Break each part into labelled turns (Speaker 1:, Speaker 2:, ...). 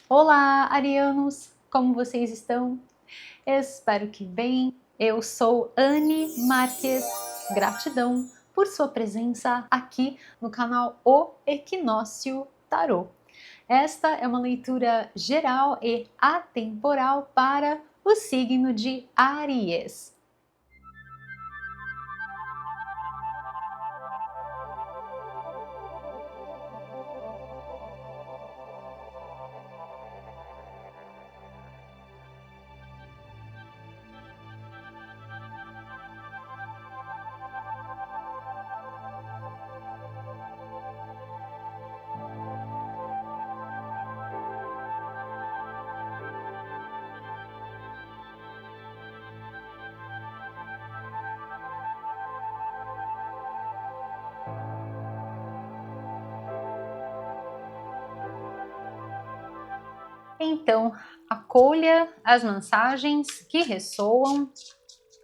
Speaker 1: Olá, arianos! Como vocês estão? Eu espero que bem. Eu sou Anne Marques. Gratidão por sua presença aqui no canal O Equinócio Tarô. Esta é uma leitura geral e atemporal para o signo de Áries. Então, acolha as mensagens que ressoam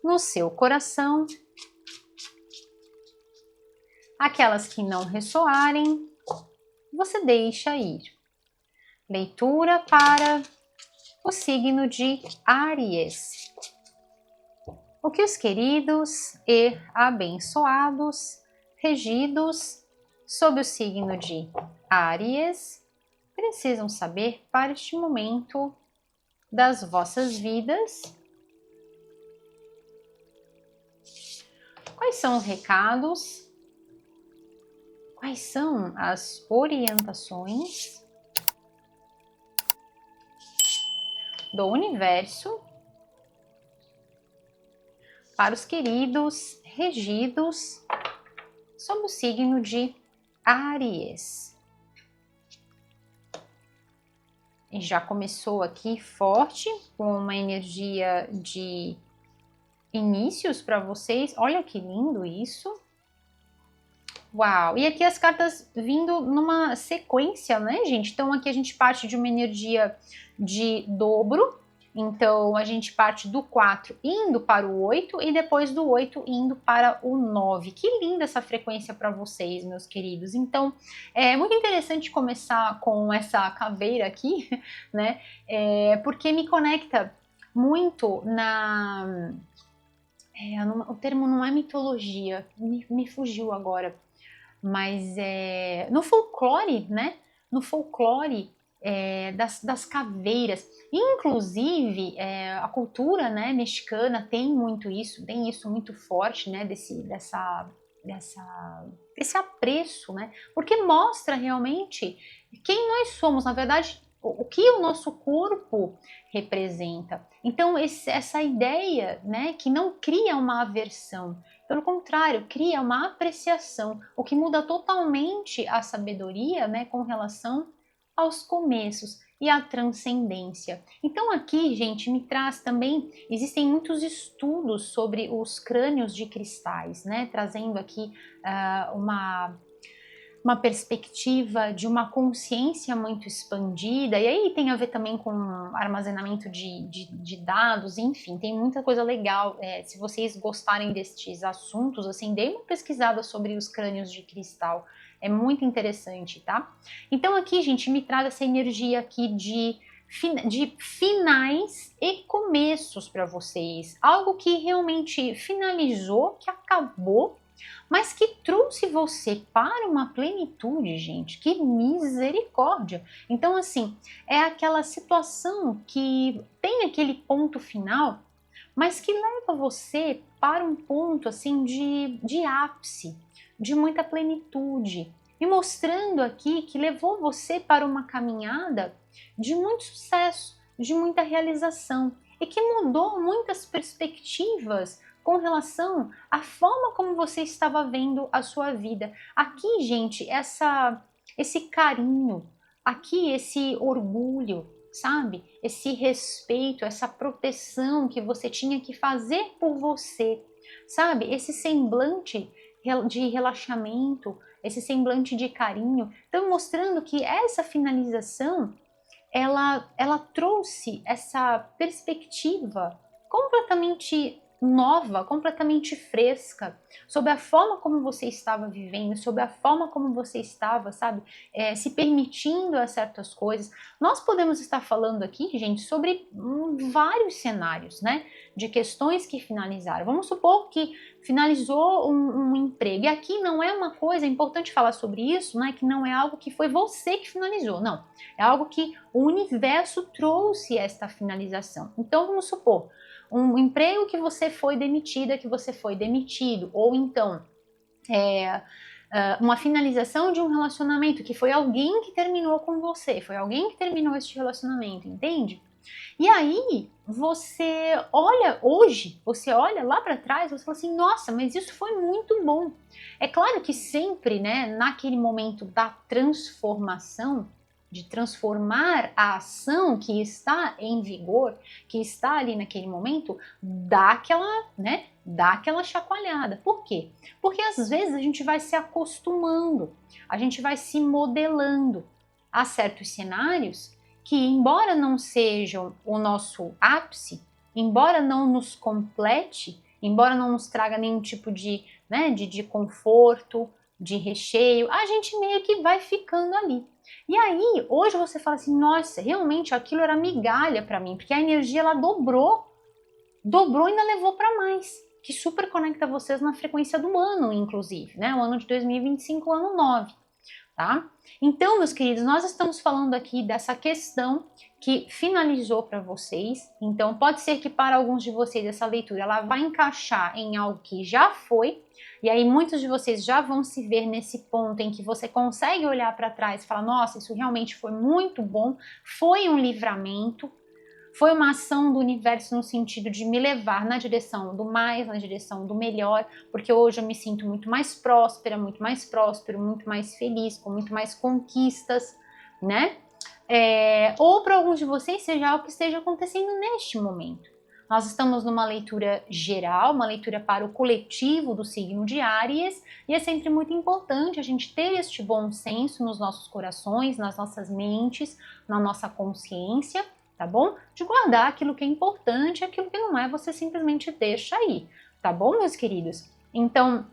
Speaker 1: no seu coração. Aquelas que não ressoarem, você deixa ir. Leitura para o signo de Áries. O que os queridos e abençoados, regidos sob o signo de Áries, precisam saber para este momento das vossas vidas. Quais são os recados? Quais são as orientações do universo para os queridos regidos sob o signo de Áries? E já começou aqui forte, com uma energia de inícios para vocês. Olha que lindo isso! Uau! E aqui as cartas vindo numa sequência, né, gente? Então aqui a gente parte de uma energia de dobro. Então a gente parte do 4 indo para o 8 e depois do 8 indo para o 9. Que linda essa frequência para vocês, meus queridos. Então é muito interessante começar com essa caveira aqui, né? Porque me conecta muito o termo não é mitologia, me fugiu agora, mas no folclore, né? No folclore das caveiras. Inclusive, a cultura, né, mexicana tem isso muito forte, né? Desse apreço, né? Porque mostra realmente quem nós somos, na verdade, o que o nosso corpo representa. Então, essa ideia, né, que não cria uma aversão, pelo contrário, cria uma apreciação, o que muda totalmente a sabedoria, né, com relação aos começos e à transcendência. Então aqui, gente, me traz também, existem muitos estudos sobre os crânios de cristais, né, trazendo aqui uma perspectiva de uma consciência muito expandida, e aí tem a ver também com armazenamento de dados, enfim, tem muita coisa legal. Se vocês gostarem destes assuntos, assim, dê uma pesquisada sobre os crânios de cristal, é muito interessante, tá? Então aqui, gente, me traz essa energia aqui de finais e começos para vocês, algo que realmente finalizou, que acabou, mas que trouxe você para uma plenitude, gente, que misericórdia! Então, assim, é aquela situação que tem aquele ponto final, mas que leva você para um ponto, assim, de ápice, de muita plenitude, e mostrando aqui que levou você para uma caminhada de muito sucesso, de muita realização, e que mudou muitas perspectivas com relação à forma como você estava vendo a sua vida. Aqui, gente, esse carinho, aqui esse orgulho, sabe? Esse respeito, essa proteção que você tinha que fazer por você, sabe? Esse semblante de relaxamento, esse semblante de carinho. Então, mostrando que essa finalização, ela trouxe essa perspectiva completamente nova, completamente fresca, sobre a forma como você estava vivendo, sobre a forma como você estava, sabe, se permitindo a certas coisas. Nós podemos estar falando aqui, gente, sobre vários cenários, né, de questões que finalizaram. Vamos supor que finalizou um emprego, e aqui não é uma coisa, é importante falar sobre isso, né, que não é algo que foi você que finalizou, não, é algo que o universo trouxe esta finalização. Então vamos supor, um emprego que você foi demitida, que você foi demitido, ou então uma finalização de um relacionamento, que foi alguém que terminou com você, foi alguém que terminou este relacionamento, entende? E aí, você olha hoje, você olha lá para trás, você fala assim, nossa, mas isso foi muito bom. É claro que sempre, né, naquele momento da transformação, de transformar a ação que está em vigor, que está ali naquele momento, dá aquela chacoalhada. Por quê? Porque às vezes a gente vai se acostumando, a gente vai se modelando a certos cenários que, embora não sejam o nosso ápice, embora não nos complete, embora não nos traga nenhum tipo de conforto, de recheio, a gente meio que vai ficando ali. E aí, hoje você fala assim, nossa, realmente aquilo era migalha para mim, porque a energia ela dobrou e ainda levou para mais, que super conecta vocês na frequência do ano, inclusive, né? O ano de 2025, o ano 9. Tá? Então, meus queridos, nós estamos falando aqui dessa questão que finalizou para vocês. Então, pode ser que para alguns de vocês essa leitura ela vai encaixar em algo que já foi, e aí muitos de vocês já vão se ver nesse ponto em que você consegue olhar para trás e falar, nossa, isso realmente foi muito bom, foi um livramento, foi uma ação do universo no sentido de me levar na direção do mais, na direção do melhor, porque hoje eu me sinto muito mais próspera, muito mais próspero, muito mais feliz, com muito mais conquistas, né? Ou para alguns de vocês seja algo que esteja acontecendo neste momento. Nós estamos numa leitura geral, uma leitura para o coletivo do signo de Áries, e é sempre muito importante a gente ter este bom senso nos nossos corações, nas nossas mentes, na nossa consciência, tá bom? De guardar aquilo que é importante, aquilo que não é, você simplesmente deixa aí, tá bom, meus queridos? Então,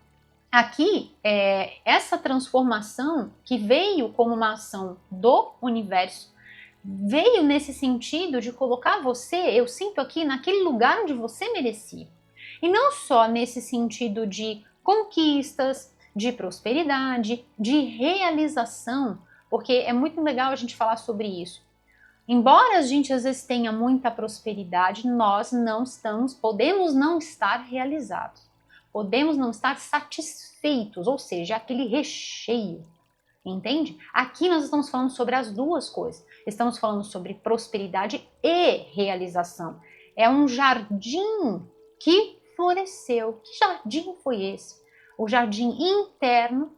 Speaker 1: aqui, essa transformação que veio como uma ação do universo, veio nesse sentido de colocar você, eu sinto aqui, naquele lugar onde você merecia. E não só nesse sentido de conquistas, de prosperidade, de realização, porque é muito legal a gente falar sobre isso. Embora a gente às vezes tenha muita prosperidade, nós não estamos, podemos não estar realizados. Podemos não estar satisfeitos, ou seja, aquele recheio. Entende? Aqui nós estamos falando sobre as duas coisas. Estamos falando sobre prosperidade e realização. É um jardim que floresceu. Que jardim foi esse? O jardim interno,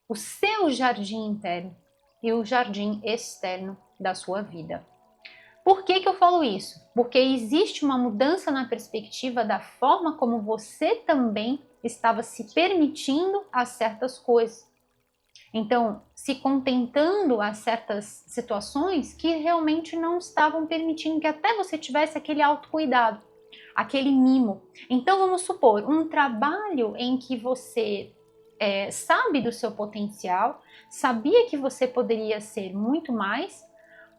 Speaker 1: o seu jardim interno e o jardim externo da sua vida. Por que eu falo isso? Porque existe uma mudança na perspectiva da forma como você também estava se permitindo a certas coisas. Então, se contentando a certas situações que realmente não estavam permitindo que até você tivesse aquele autocuidado, aquele mimo. Então, vamos supor, um trabalho em que você sabe do seu potencial, sabia que você poderia ser muito mais,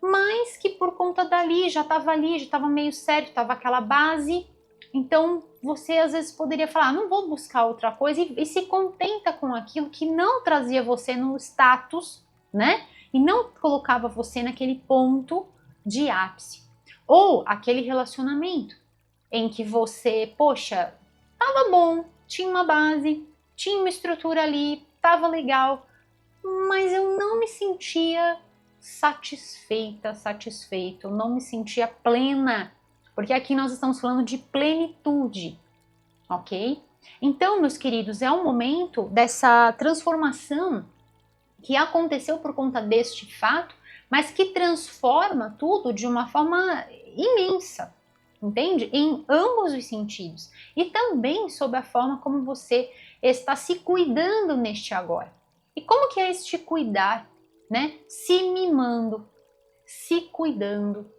Speaker 1: mas que por conta dali, já estava meio certo, estava aquela base. Então, você às vezes poderia falar, não vou buscar outra coisa e se contenta com aquilo que não trazia você no status, né? E não colocava você naquele ponto de ápice. Ou aquele relacionamento em que você, poxa, tava bom, tinha uma base, tinha uma estrutura ali, tava legal, mas eu não me sentia satisfeita, satisfeito, eu não me sentia plena, porque aqui nós estamos falando de plenitude, ok? Então, meus queridos, é um momento dessa transformação que aconteceu por conta deste fato, mas que transforma tudo de uma forma imensa, entende? Em ambos os sentidos. E também sobre a forma como você está se cuidando neste agora. E como que é este cuidar, né? Se mimando, se cuidando,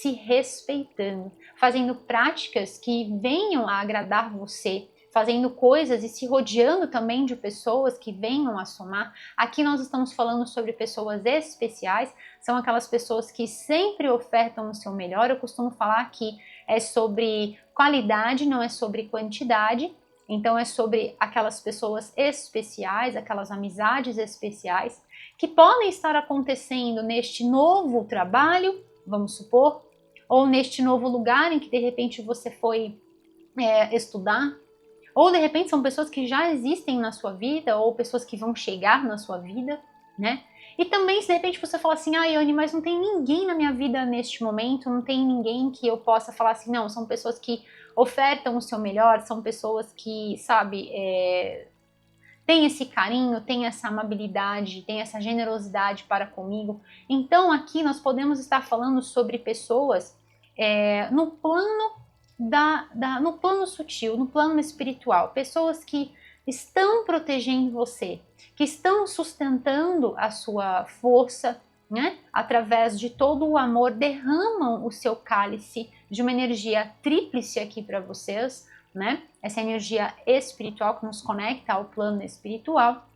Speaker 1: se respeitando, fazendo práticas que venham a agradar você, fazendo coisas e se rodeando também de pessoas que venham a somar. Aqui nós estamos falando sobre pessoas especiais, são aquelas pessoas que sempre ofertam o seu melhor. Eu costumo falar que é sobre qualidade, não é sobre quantidade. Então é sobre aquelas pessoas especiais, aquelas amizades especiais que podem estar acontecendo neste novo trabalho, vamos supor, ou neste novo lugar em que de repente você foi estudar, ou de repente são pessoas que já existem na sua vida, ou pessoas que vão chegar na sua vida, né? E também se de repente você fala assim, Anne, mas não tem ninguém na minha vida neste momento, não tem ninguém que eu possa falar assim, não, são pessoas que ofertam o seu melhor, são pessoas que, sabe, tem esse carinho, tem essa amabilidade, tem essa generosidade para comigo. Então aqui nós podemos estar falando sobre pessoas no plano no plano sutil, no plano espiritual, pessoas que estão protegendo você, que estão sustentando a sua força, né? Através de todo o amor, derramam o seu cálice de uma energia tríplice aqui para vocês, né? Essa energia espiritual que nos conecta ao plano espiritual,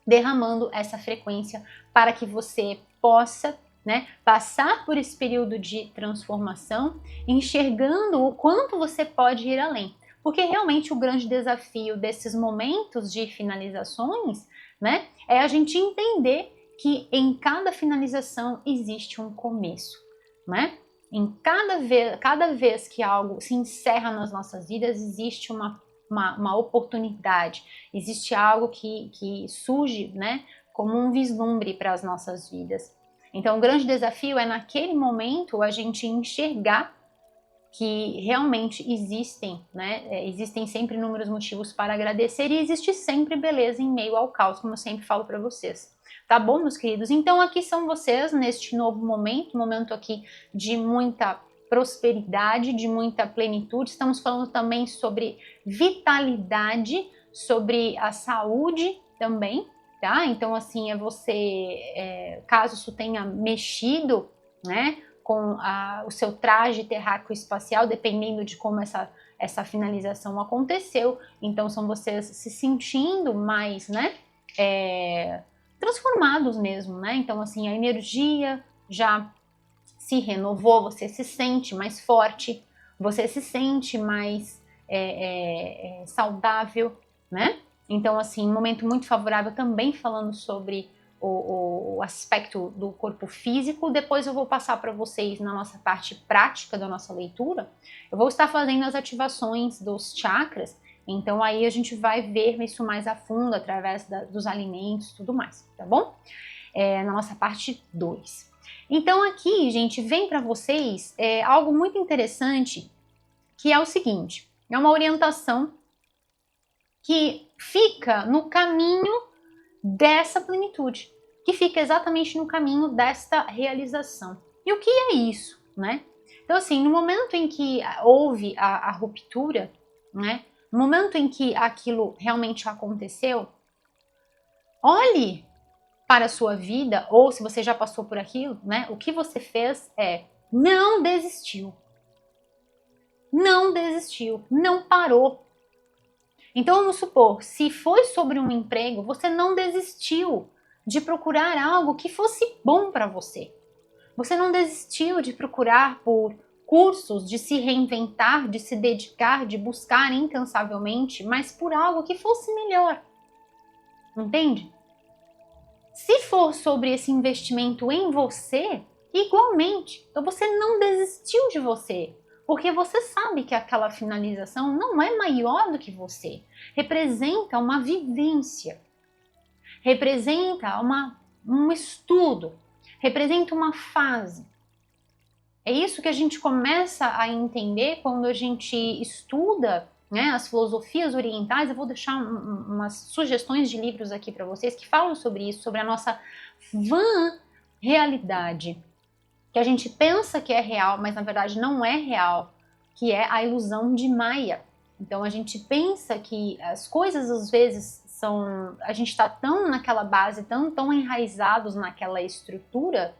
Speaker 1: derramando essa frequência para que você possa, né, passar por esse período de transformação, enxergando o quanto você pode ir além. Porque realmente o grande desafio desses momentos de finalizações, né, é a gente entender que em cada finalização existe um começo, né? Em cada vez que algo se encerra nas nossas vidas, existe uma oportunidade, existe algo que surge, né, como um vislumbre para as nossas vidas. Então, o grande desafio é naquele momento a gente enxergar que realmente existem, né? Existem sempre inúmeros motivos para agradecer e existe sempre beleza em meio ao caos, como eu sempre falo para vocês. Tá bom, meus queridos? Então, aqui são vocês neste novo momento aqui de muita prosperidade, de muita plenitude. Estamos falando também sobre vitalidade, sobre a saúde também, tá? Então, assim, caso isso tenha mexido, né, com o seu traje terráqueo espacial, dependendo de como essa finalização aconteceu. Então, são vocês se sentindo mais, né, transformados mesmo, né? Então, assim, a energia já se renovou, você se sente mais forte, você se sente mais saudável, né? Então, assim, um momento muito favorável também falando sobre o aspecto do corpo físico. Depois eu vou passar para vocês na nossa parte prática da nossa leitura. Eu vou estar fazendo as ativações dos chakras, então aí a gente vai ver isso mais a fundo através dos alimentos e tudo mais, tá bom? Na nossa parte 2. Então aqui, gente, vem para vocês algo muito interessante, que é o seguinte, é uma orientação que fica no caminho dessa plenitude, que fica exatamente no caminho desta realização. E o que é isso, né? Então, assim, no momento em que houve a ruptura, né? No momento em que aquilo realmente aconteceu, olhe para a sua vida, ou se você já passou por aquilo, né? O que você fez não desistiu. Não desistiu, não parou. Então, vamos supor, se foi sobre um emprego, você não desistiu de procurar algo que fosse bom para você. Você não desistiu de procurar por cursos, de se reinventar, de se dedicar, de buscar incansavelmente, mas por algo que fosse melhor. Entende? Se for sobre esse investimento em você, igualmente, então você não desistiu de você, porque você sabe que aquela finalização não é maior do que você, representa uma vivência, representa um estudo, representa uma fase. É isso que a gente começa a entender quando a gente estuda, né, as filosofias orientais. Eu vou deixar umas sugestões de livros aqui para vocês que falam sobre isso, sobre a nossa vã realidade, que a gente pensa que é real, mas na verdade não é real, que é a ilusão de Maia. Então a gente pensa que as coisas às vezes a gente está tão naquela base, tão enraizados naquela estrutura,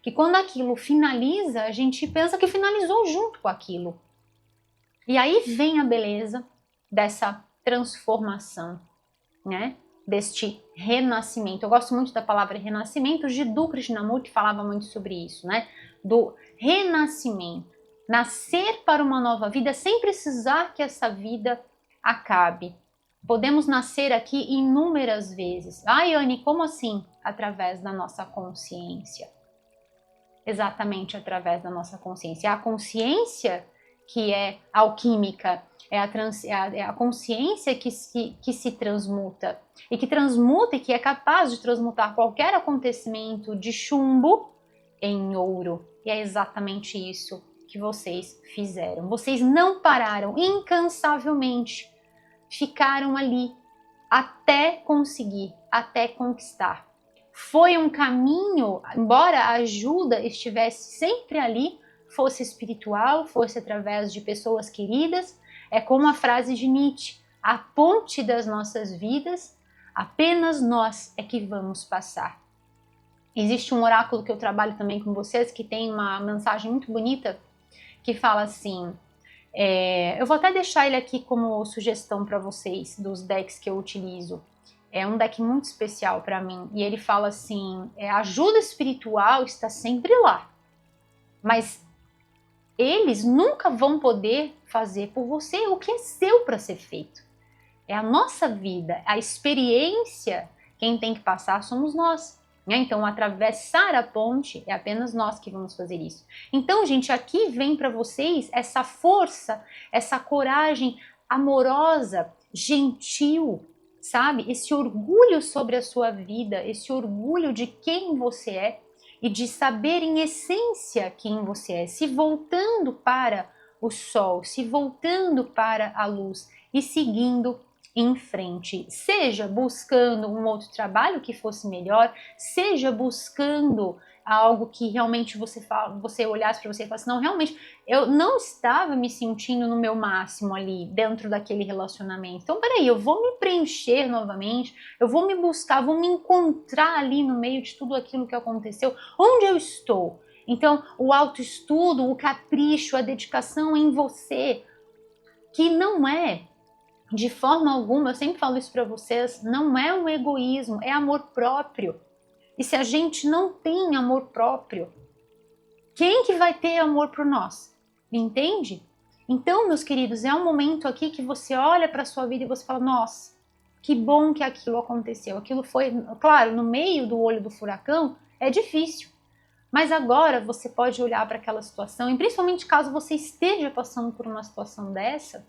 Speaker 1: que quando aquilo finaliza, a gente pensa que finalizou junto com aquilo. E aí vem a beleza dessa transformação, né? Deste renascimento. Eu gosto muito da palavra renascimento. O Jiddu Krishnamurti falava muito sobre isso, né? Do renascimento. Nascer para uma nova vida sem precisar que essa vida acabe. Podemos nascer aqui inúmeras vezes. Ai, Anne, como assim? Através da nossa consciência. Exatamente através da nossa consciência. A consciência que é alquímica, é a consciência que se transmuta. E que transmuta e que é capaz de transmutar qualquer acontecimento de chumbo em ouro. E é exatamente isso que vocês fizeram. Vocês não pararam incansavelmente. Ficaram ali até conseguir, até conquistar. Foi um caminho, embora a ajuda estivesse sempre ali, fosse espiritual, fosse através de pessoas queridas, é como a frase de Nietzsche: a ponte das nossas vidas, apenas nós é que vamos passar. Existe um oráculo que eu trabalho também com vocês, que tem uma mensagem muito bonita, que fala assim, eu vou até deixar ele aqui como sugestão para vocês, dos decks que eu utilizo. É um deck muito especial para mim, e ele fala assim, a ajuda espiritual está sempre lá, mas eles nunca vão poder fazer por você o que é seu para ser feito. É a nossa vida, a experiência, quem tem que passar somos nós. Né? Então, atravessar a ponte é apenas nós que vamos fazer isso. Então, gente, aqui vem para vocês essa força, essa coragem amorosa, gentil, sabe? Esse orgulho sobre a sua vida, esse orgulho de quem você é e de saber em essência quem você é, se voltando para o sol, se voltando para a luz e seguindo em frente, seja buscando um outro trabalho que fosse melhor, seja buscando algo que realmente você olhasse para você e falasse, não, realmente, eu não estava me sentindo no meu máximo ali, dentro daquele relacionamento. Então, peraí, eu vou me preencher novamente, eu vou me buscar, vou me encontrar ali no meio de tudo aquilo que aconteceu, onde eu estou. Então, o autoestudo, o capricho, a dedicação em você, que não é de forma alguma, eu sempre falo isso para vocês, não é um egoísmo, é amor próprio. E se a gente não tem amor próprio, quem que vai ter amor por nós? Entende? Então, meus queridos, é um momento aqui que você olha para a sua vida e você fala, nossa, que bom que aquilo aconteceu. Aquilo foi, claro, no meio do olho do furacão, é difícil. Mas agora você pode olhar para aquela situação, e principalmente caso você esteja passando por uma situação dessa,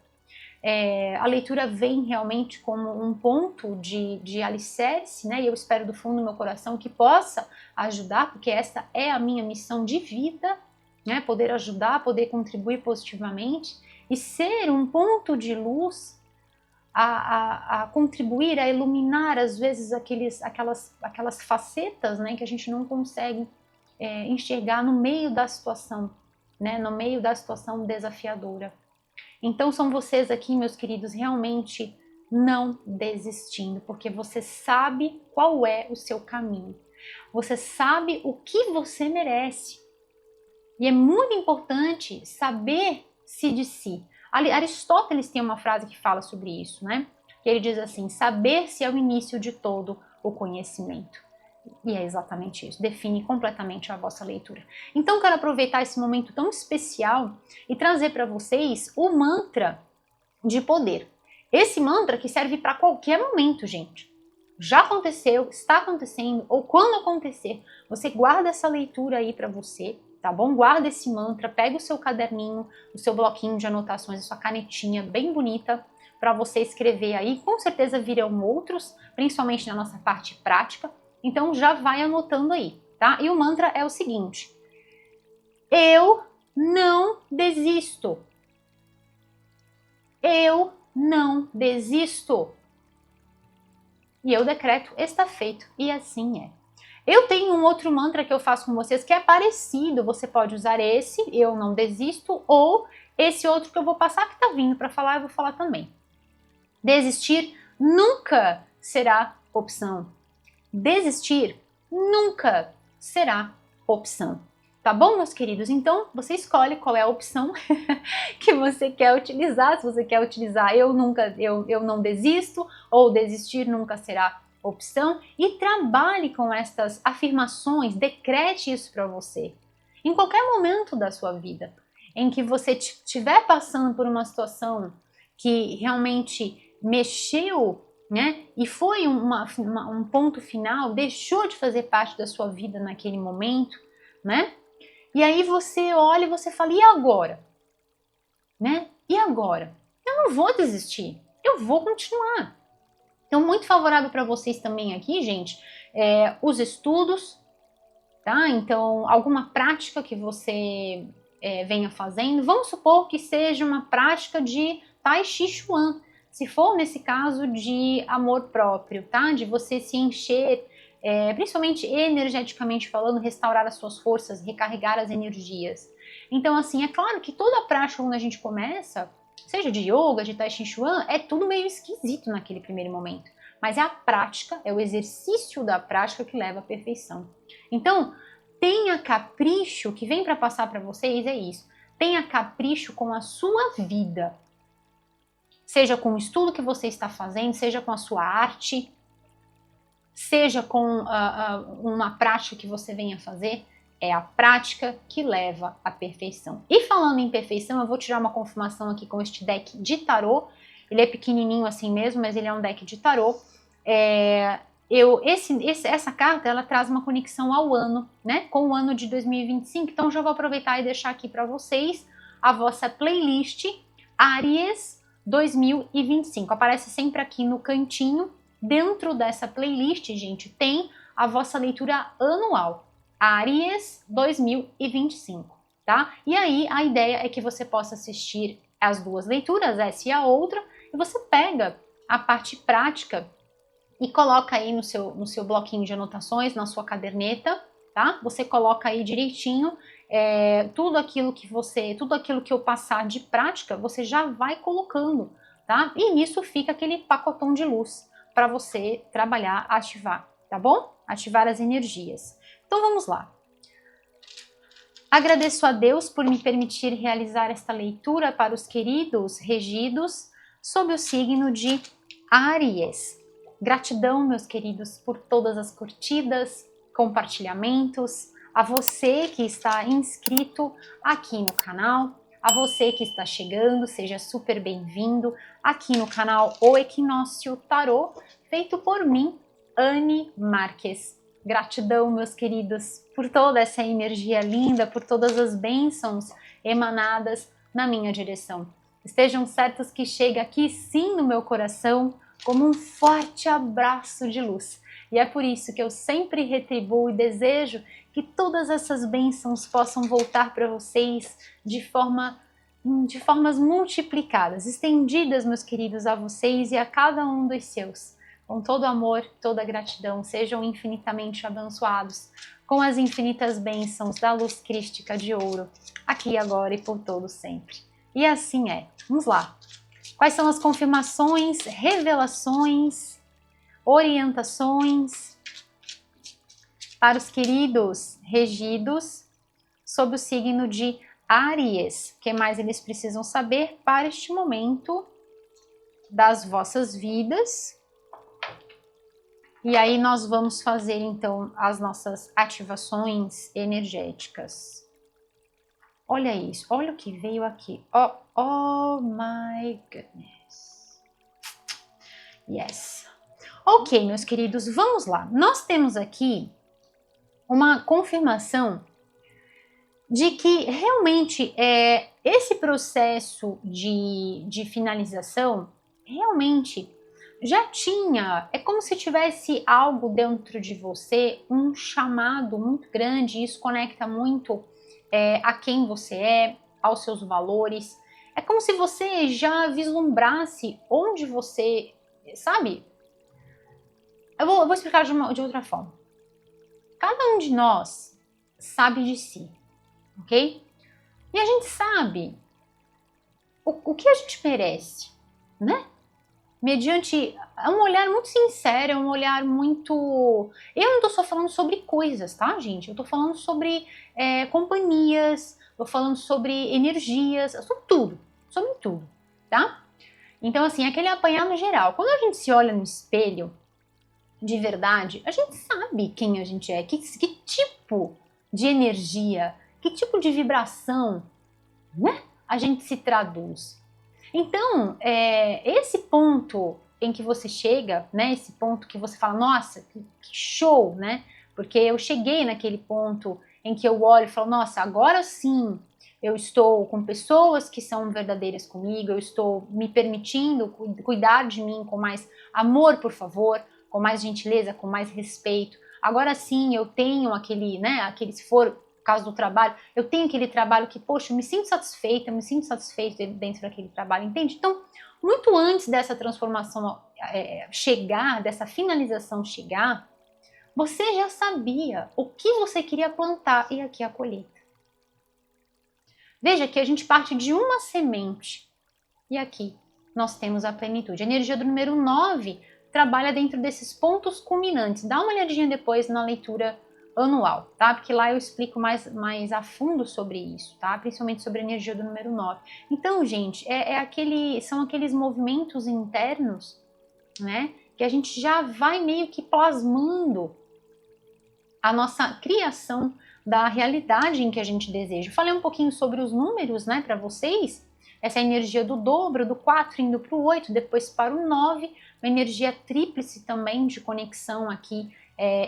Speaker 1: a leitura vem realmente como um ponto de alicerce, né? E eu espero do fundo do meu coração que possa ajudar, porque essa é a minha missão de vida, né? Poder ajudar, poder contribuir positivamente e ser um ponto de luz a contribuir, a iluminar às vezes aquelas facetas, né? Que a gente não consegue enxergar no meio da situação, né? No meio da situação desafiadora. Então são vocês aqui, meus queridos, realmente não desistindo, porque você sabe qual é o seu caminho. Você sabe o que você merece. E é muito importante saber-se de si. Aristóteles tem uma frase que fala sobre isso, né? Que ele diz assim, saber-se é o início de todo o conhecimento. E é exatamente isso, define completamente a vossa leitura. Então, quero aproveitar esse momento tão especial e trazer para vocês o mantra de poder. Esse mantra que serve para qualquer momento, gente. Já aconteceu, está acontecendo, ou quando acontecer, você guarda essa leitura aí para você, tá bom? Guarda esse mantra, pega o seu caderninho, o seu bloquinho de anotações, a sua canetinha bem bonita, para você escrever aí. Com certeza virão outros, principalmente na nossa parte prática. Então já vai anotando aí, tá? E o mantra é o seguinte: eu não desisto. Eu não desisto. E eu decreto, está feito. E assim é. Eu tenho um outro mantra que eu faço com vocês que é parecido. Você pode usar esse, eu não desisto, ou esse outro que eu vou passar que tá vindo para falar, eu vou falar também. Desistir nunca será opção. Desistir nunca será opção. Tá bom, meus queridos? Então, você escolhe qual é a opção que você quer utilizar. Se você quer utilizar eu não desisto, ou desistir nunca será opção, e trabalhe com estas afirmações, decrete isso para você. Em qualquer momento da sua vida, em que você estiver passando por uma situação que realmente mexeu, né, e foi um ponto final, deixou de fazer parte da sua vida naquele momento, né? E aí você olha e você fala, e agora? Né? E agora? Eu não vou desistir, eu vou continuar. Então, muito favorável para vocês também aqui, gente, os estudos, tá? Então, alguma prática que você venha fazendo, vamos supor que seja uma prática de Tai Chi Chuan, se for nesse caso de amor próprio, tá? De você se encher, principalmente energeticamente falando, restaurar as suas forças, recarregar as energias. Então, assim, é claro que toda prática quando a gente começa, seja de yoga, de Tai Chi Chuan, é tudo meio esquisito naquele primeiro momento. Mas é a prática, é o exercício da prática que leva à perfeição. Então, tenha capricho, que vem para passar para vocês é isso. Tenha capricho com a sua vida. Seja com o estudo que você está fazendo, seja com a sua arte, seja com uma prática que você venha fazer, é a prática que leva à perfeição. E falando em perfeição, eu vou tirar uma confirmação aqui com este deck de tarô. Ele é pequenininho assim mesmo, mas ele é um deck de tarô. Essa carta, ela traz uma conexão ao ano, né? Com o ano de 2025. Então, já vou aproveitar e deixar aqui para vocês a vossa playlist Áries 2025. Aparece sempre aqui no cantinho. Dentro dessa playlist, gente, tem a vossa leitura anual, Áries 2025, tá? E aí, a ideia é que você possa assistir as duas leituras, essa e a outra, e você pega a parte prática e coloca aí no seu bloquinho de anotações, na sua caderneta, tá? Você coloca aí direitinho tudo aquilo que eu passar de prática, você já vai colocando, tá? E nisso fica aquele pacotão de luz para você trabalhar, ativar, tá bom? Ativar as energias. Então vamos lá. Agradeço a Deus por me permitir realizar esta leitura para os queridos regidos sob o signo de Áries. Gratidão, meus queridos, por todas as curtidas, compartilhamentos, a você que está inscrito aqui no canal, a você que está chegando, seja super bem-vindo aqui no canal O Equinócio Tarô, feito por mim, Anne Marques. Gratidão, meus queridos, por toda essa energia linda, por todas as bênçãos emanadas na minha direção. Estejam certos que chega aqui sim no meu coração como um forte abraço de luz. E é por isso que eu sempre retribuo e desejo que todas essas bênçãos possam voltar para vocês de formas multiplicadas, estendidas, meus queridos, a vocês e a cada um dos seus. Com todo amor, toda gratidão, sejam infinitamente abençoados com as infinitas bênçãos da luz crística de ouro, aqui agora e por todo sempre. E assim é. Vamos lá. Quais são as confirmações, revelações, orientações para os queridos regidos sob o signo de Áries? O que mais eles precisam saber para este momento das vossas vidas? E aí nós vamos fazer então as nossas ativações energéticas. Olha isso, olha o que veio aqui. Oh my goodness. Yes. Ok, meus queridos, vamos lá. Nós temos aqui uma confirmação de que realmente esse processo de finalização realmente já tinha, é como se tivesse algo dentro de você, um chamado muito grande, e isso conecta muito a quem você é, aos seus valores. É como se você já vislumbrasse onde você, sabe? Eu vou explicar de outra forma. Cada um de nós sabe de si, ok? E a gente sabe o que a gente merece, né? mediante um olhar muito sincero, é um olhar muito... Eu não tô só falando sobre coisas, tá, gente? Eu tô falando sobre companhias, tô falando sobre energias, sobre tudo, tá? Então, assim, aquele apanhado geral. Quando a gente se olha no espelho, de verdade, a gente sabe quem a gente é, que tipo de energia, que tipo de vibração, né, a gente se traduz. Então, esse ponto em que você chega, né, esse ponto que você fala, nossa, que show, né, porque eu cheguei naquele ponto em que eu olho e falo, nossa, agora sim eu estou com pessoas que são verdadeiras comigo, eu estou me permitindo cuidar de mim com mais amor, por favor, com mais gentileza, com mais respeito. Agora sim eu tenho aquele, né, se for caso do trabalho, eu tenho aquele trabalho que, poxa, eu me sinto satisfeita, eu me sinto satisfeito dentro daquele trabalho, entende? Então, muito antes dessa transformação chegar, dessa finalização chegar, você já sabia o que você queria plantar e aqui a colheita. Veja que a gente parte de uma semente e aqui nós temos a plenitude. A energia do número 9 trabalha dentro desses pontos culminantes. Dá uma olhadinha depois na leitura anual, tá? Porque lá eu explico mais a fundo sobre isso, tá? Principalmente sobre a energia do número 9. Então, gente, são aqueles movimentos internos, né? Que a gente já vai meio que plasmando a nossa criação da realidade em que a gente deseja. Falei um pouquinho sobre os números, né, para vocês. Essa energia do dobro, do 4 indo para o 8, depois para o 9, uma energia tríplice também de conexão aqui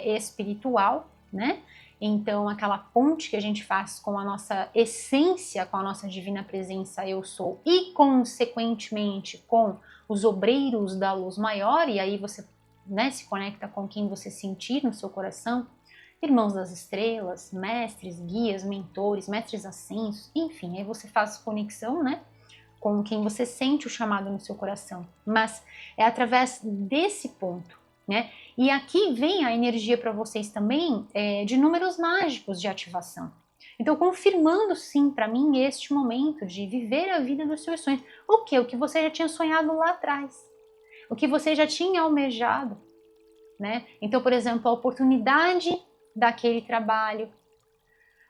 Speaker 1: espiritual, né? Então, aquela ponte que a gente faz com a nossa essência, com a nossa divina presença, eu sou, e consequentemente com os obreiros da luz maior, e aí você, né, se conecta com quem você sentir no seu coração, irmãos das estrelas, mestres, guias, mentores, mestres ascensos, enfim, aí você faz conexão, né, com quem você sente o chamado no seu coração. Mas é através desse ponto, né? E aqui vem a energia para vocês também de números mágicos de ativação. Então, confirmando sim para mim este momento de viver a vida dos seus sonhos. O que? O que você já tinha sonhado lá atrás. O que você já tinha almejado, né? Então, por exemplo, a oportunidade daquele trabalho,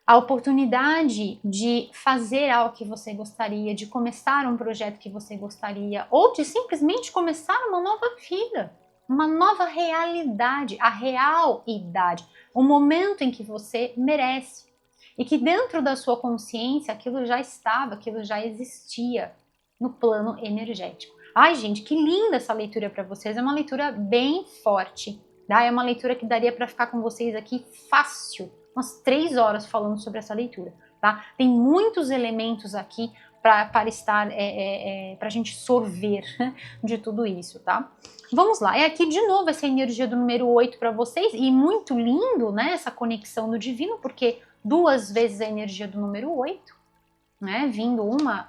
Speaker 1: a oportunidade de fazer algo que você gostaria, de começar um projeto que você gostaria, ou de simplesmente começar uma nova vida, uma nova realidade, a real idade, o momento em que você merece. E que dentro da sua consciência aquilo já estava, aquilo já existia no plano energético. Ai, gente, que linda essa leitura para vocês, é uma leitura bem forte. Tá? É uma leitura que daria para ficar com vocês aqui fácil, umas 3 horas falando sobre essa leitura, tá? Tem muitos elementos aqui para estar, para a gente sorver de tudo isso, tá? Vamos lá, é aqui de novo essa energia do número 8 para vocês, e muito lindo, né, essa conexão do divino, porque 2 vezes a energia do número 8, né, vindo uma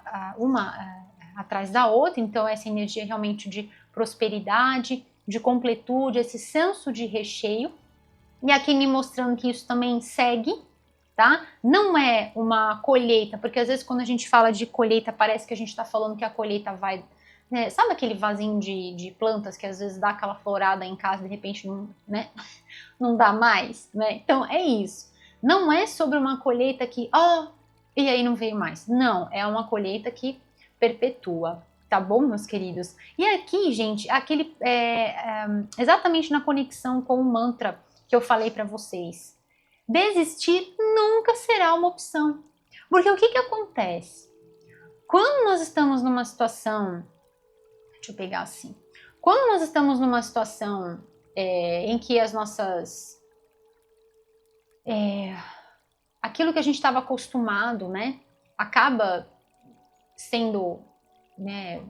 Speaker 1: atrás da outra, então essa energia realmente de prosperidade, de completude, esse senso de recheio, e aqui me mostrando que isso também segue, tá? Não é uma colheita, porque às vezes quando a gente fala de colheita, parece que a gente está falando que a colheita vai... Né? Sabe aquele vasinho de plantas que às vezes dá aquela florada em casa e de repente não, né? Não dá mais, né? Então é isso. Não é sobre uma colheita que, e aí não veio mais. Não, é uma colheita que perpetua. Tá bom, meus queridos? E aqui, gente, exatamente na conexão com o mantra que eu falei para vocês. Desistir nunca será uma opção. Porque o que acontece? Quando nós estamos numa situação... Deixa eu pegar assim. Quando nós estamos numa situação em que as nossas... aquilo que a gente estava acostumado, né? Acaba sendo... né,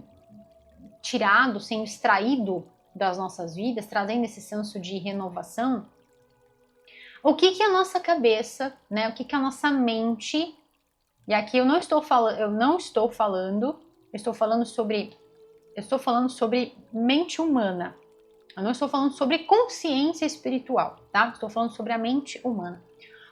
Speaker 1: tirado, sendo extraído das nossas vidas, trazendo esse senso de renovação, o que a nossa cabeça, né, o que a nossa mente, e aqui eu estou falando sobre mente humana, eu não estou falando sobre consciência espiritual, tá? Estou falando sobre a mente humana.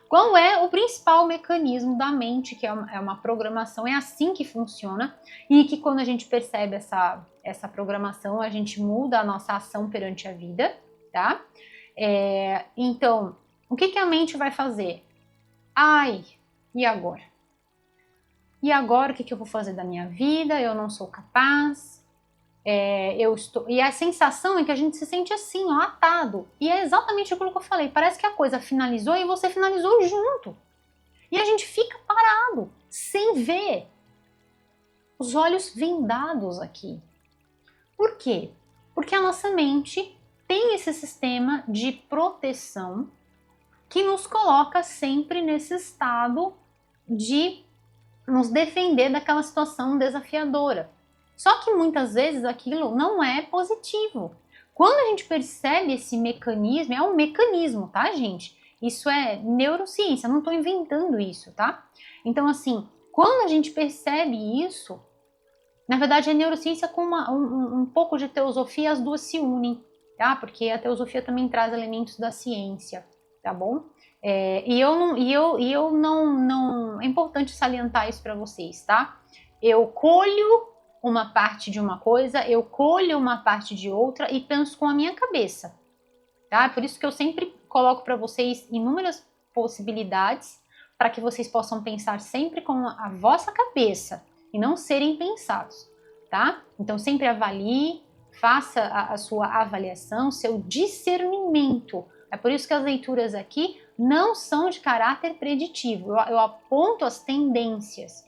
Speaker 1: Qual é o principal mecanismo da mente, que é uma programação, é assim que funciona, e que quando a gente percebe essa programação, a gente muda a nossa ação perante a vida, tá? Então, o que a mente vai fazer? Ai, e agora? E agora o que eu vou fazer da minha vida? Eu não sou capaz. E a sensação é que a gente se sente assim, ó, atado. E é exatamente aquilo que eu falei. Parece que a coisa finalizou e você finalizou junto. E a gente fica parado, sem ver. Os olhos vendados aqui. Por quê? Porque a nossa mente tem esse sistema de proteção que nos coloca sempre nesse estado de nos defender daquela situação desafiadora. Só que muitas vezes aquilo não é positivo. Quando a gente percebe esse mecanismo, é um mecanismo, tá, gente? Isso é neurociência, não estou inventando isso, tá? Então, assim, quando a gente percebe isso, na verdade, a neurociência com um pouco de teosofia, as duas se unem, tá? Porque a teosofia também traz elementos da ciência, tá bom? É importante salientar isso para vocês, tá? Eu colho uma parte de uma coisa, eu colho uma parte de outra e penso com a minha cabeça, tá? Por isso que eu sempre coloco para vocês inúmeras possibilidades para que vocês possam pensar sempre com a vossa cabeça e não serem pensados, tá? Então sempre avalie, faça a sua avaliação, seu discernimento. É por isso que as leituras aqui não são de caráter preditivo. Eu aponto as tendências,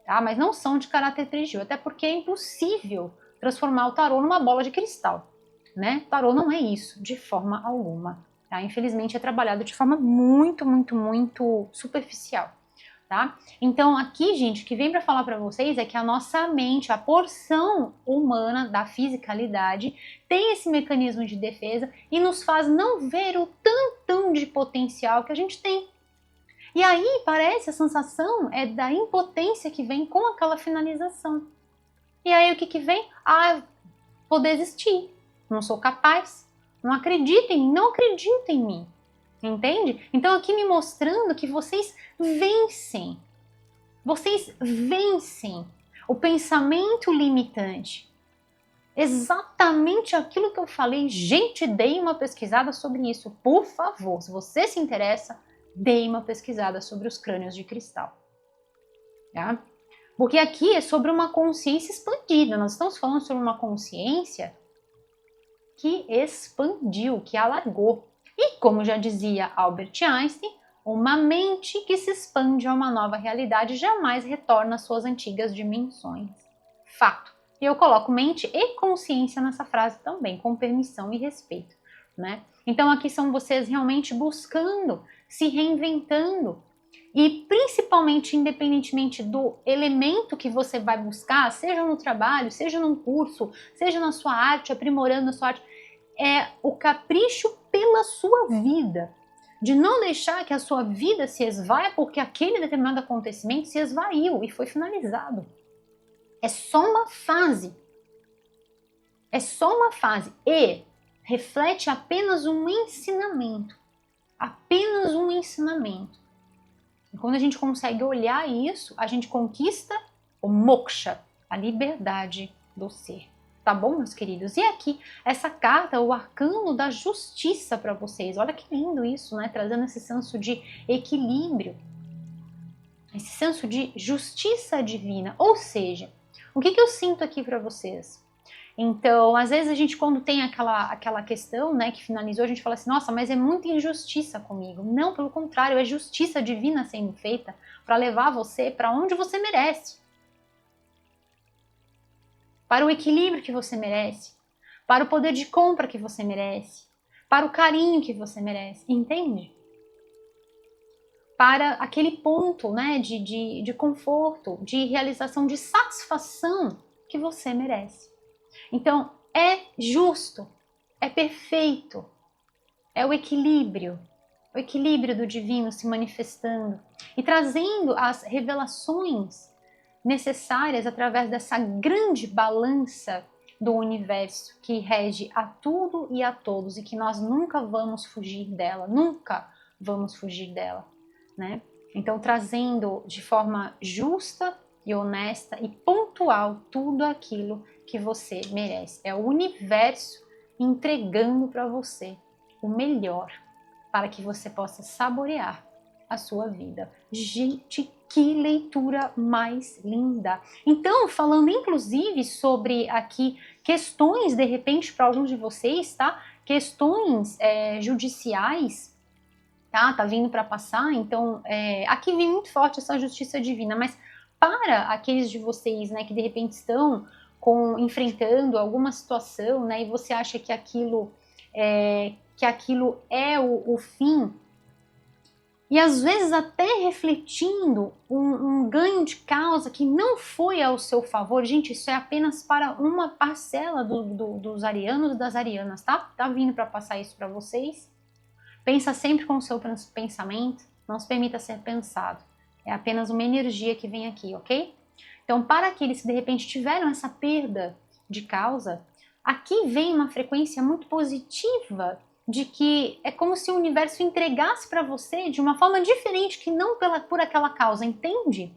Speaker 1: tá? Mas não são de caráter preditivo, até porque é impossível transformar o tarô numa bola de cristal, né? Tarô não é isso, de forma alguma. Tá? Infelizmente é trabalhado de forma muito, muito, muito superficial. Tá? Então aqui, gente, o que vem para falar para vocês é que a nossa mente, a porção humana da fisicalidade, tem esse mecanismo de defesa e nos faz não ver o tantão de potencial que a gente tem. E aí parece a sensação é da impotência que vem com aquela finalização. E aí o que vem? Ah, vou desistir, não sou capaz, não acredito em mim, não acredito em mim. Entende? Então aqui me mostrando que vocês vencem. Vocês vencem o pensamento limitante. Exatamente aquilo que eu falei. Gente, deem uma pesquisada sobre isso, por favor. Se você se interessa, deem uma pesquisada sobre os crânios de cristal. Tá? Porque aqui é sobre uma consciência expandida. Nós estamos falando sobre uma consciência que expandiu, que alargou. E como já dizia Albert Einstein, uma mente que se expande a uma nova realidade jamais retorna às suas antigas dimensões. Fato. E eu coloco mente e consciência nessa frase também, com permissão e respeito, né? Então aqui são vocês realmente buscando, se reinventando e principalmente independentemente do elemento que você vai buscar, seja no trabalho, seja num curso, seja na sua arte, aprimorando a sua arte, é o capricho pela sua vida, de não deixar que a sua vida se esvaia porque aquele determinado acontecimento se esvaiu e foi finalizado. É só uma fase. É só uma fase e reflete apenas um ensinamento. Apenas um ensinamento. E quando a gente consegue olhar isso, a gente conquista o moksha, a liberdade do ser. Tá bom, meus queridos? E aqui, essa carta, o arcano da justiça para vocês. Olha que lindo isso, né? Trazendo esse senso de equilíbrio. Esse senso de justiça divina. Ou seja, o que eu sinto aqui para vocês? Então, às vezes a gente, quando tem aquela questão, né, que finalizou, a gente fala assim, nossa, mas é muita injustiça comigo. Não, pelo contrário, é justiça divina sendo feita para levar você para onde você merece. Para o equilíbrio que você merece, para o poder de compra que você merece, para o carinho que você merece, entende? Para aquele ponto, né, de conforto, de realização, de satisfação que você merece. Então, é justo, é perfeito, é o equilíbrio do divino se manifestando e trazendo as revelações necessárias através dessa grande balança do universo que rege a tudo e a todos e que nós nunca vamos fugir dela, nunca vamos fugir dela. né? Então, trazendo de forma justa e honesta e pontual tudo aquilo que você merece. É o universo entregando para você o melhor para que você possa saborear a sua vida. Gente, que leitura mais linda! Então, falando inclusive sobre aqui questões, de repente, para alguns de vocês, tá? Questões judiciais, tá vindo para passar, então aqui vem muito forte essa justiça divina, mas para aqueles de vocês, né, que de repente estão enfrentando alguma situação, né, e você acha que aquilo é o fim, e às vezes até refletindo um ganho de causa que não foi ao seu favor, gente, isso é apenas para uma parcela dos arianos e das arianas, tá? Tá vindo para passar isso para vocês. Pensa sempre com o seu pensamento, não se permita ser pensado. É apenas uma energia que vem aqui, ok? Então, para aqueles que de repente tiveram essa perda de causa, aqui vem uma frequência muito positiva de que é como se o universo entregasse para você de uma forma diferente que não por aquela causa, entende?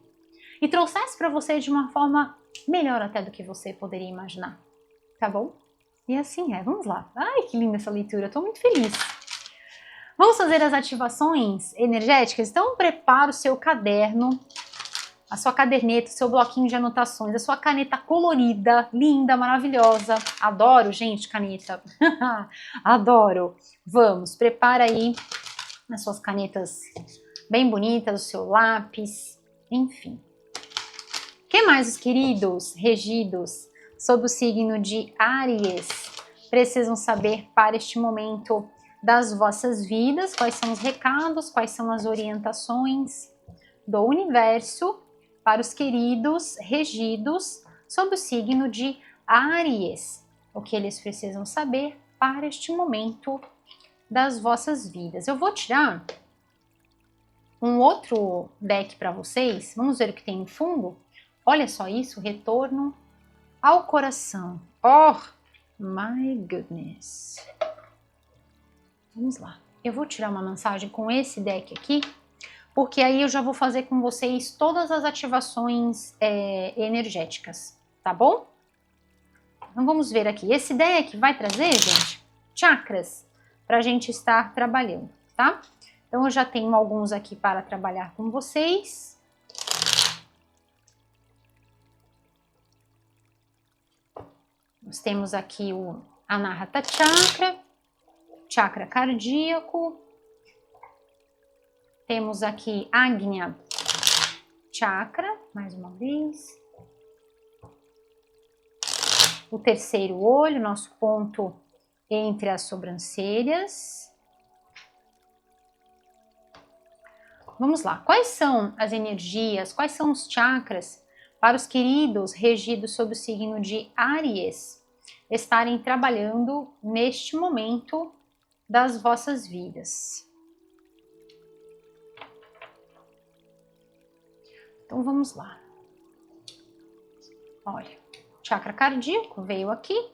Speaker 1: E trouxesse para você de uma forma melhor até do que você poderia imaginar, tá bom? E assim vamos lá. Ai, que linda essa leitura, eu tô muito feliz. Vamos fazer as ativações energéticas? Então prepara o seu caderno, a sua caderneta, o seu bloquinho de anotações, a sua caneta colorida, linda, maravilhosa. Adoro, gente, caneta. Adoro. Vamos, prepara aí as suas canetas bem bonitas, o seu lápis, enfim. O que mais, os queridos regidos sob o signo de Áries precisam saber para este momento das vossas vidas? Quais são os recados, quais são as orientações do universo para os queridos regidos sob o signo de Áries? O que eles precisam saber para este momento das vossas vidas? Eu vou tirar um outro deck para vocês. Vamos ver o que tem no fundo? Olha só isso, retorno ao coração. Oh, my goodness. Vamos lá. Eu vou tirar uma mensagem com esse deck aqui, porque aí eu já vou fazer com vocês todas as ativações energéticas, tá bom? Então vamos ver aqui. Esse deck vai trazer, gente, chakras para a gente estar trabalhando, tá? Então eu já tenho alguns aqui para trabalhar com vocês. Nós temos aqui o Anahata Chakra, chakra cardíaco. Temos aqui Agnya Chakra, mais uma vez. O terceiro olho, nosso ponto entre as sobrancelhas. Vamos lá, quais são as energias, quais são os chakras para os queridos regidos sob o signo de Áries estarem trabalhando neste momento das vossas vidas? Então vamos lá. Olha, chakra cardíaco veio aqui.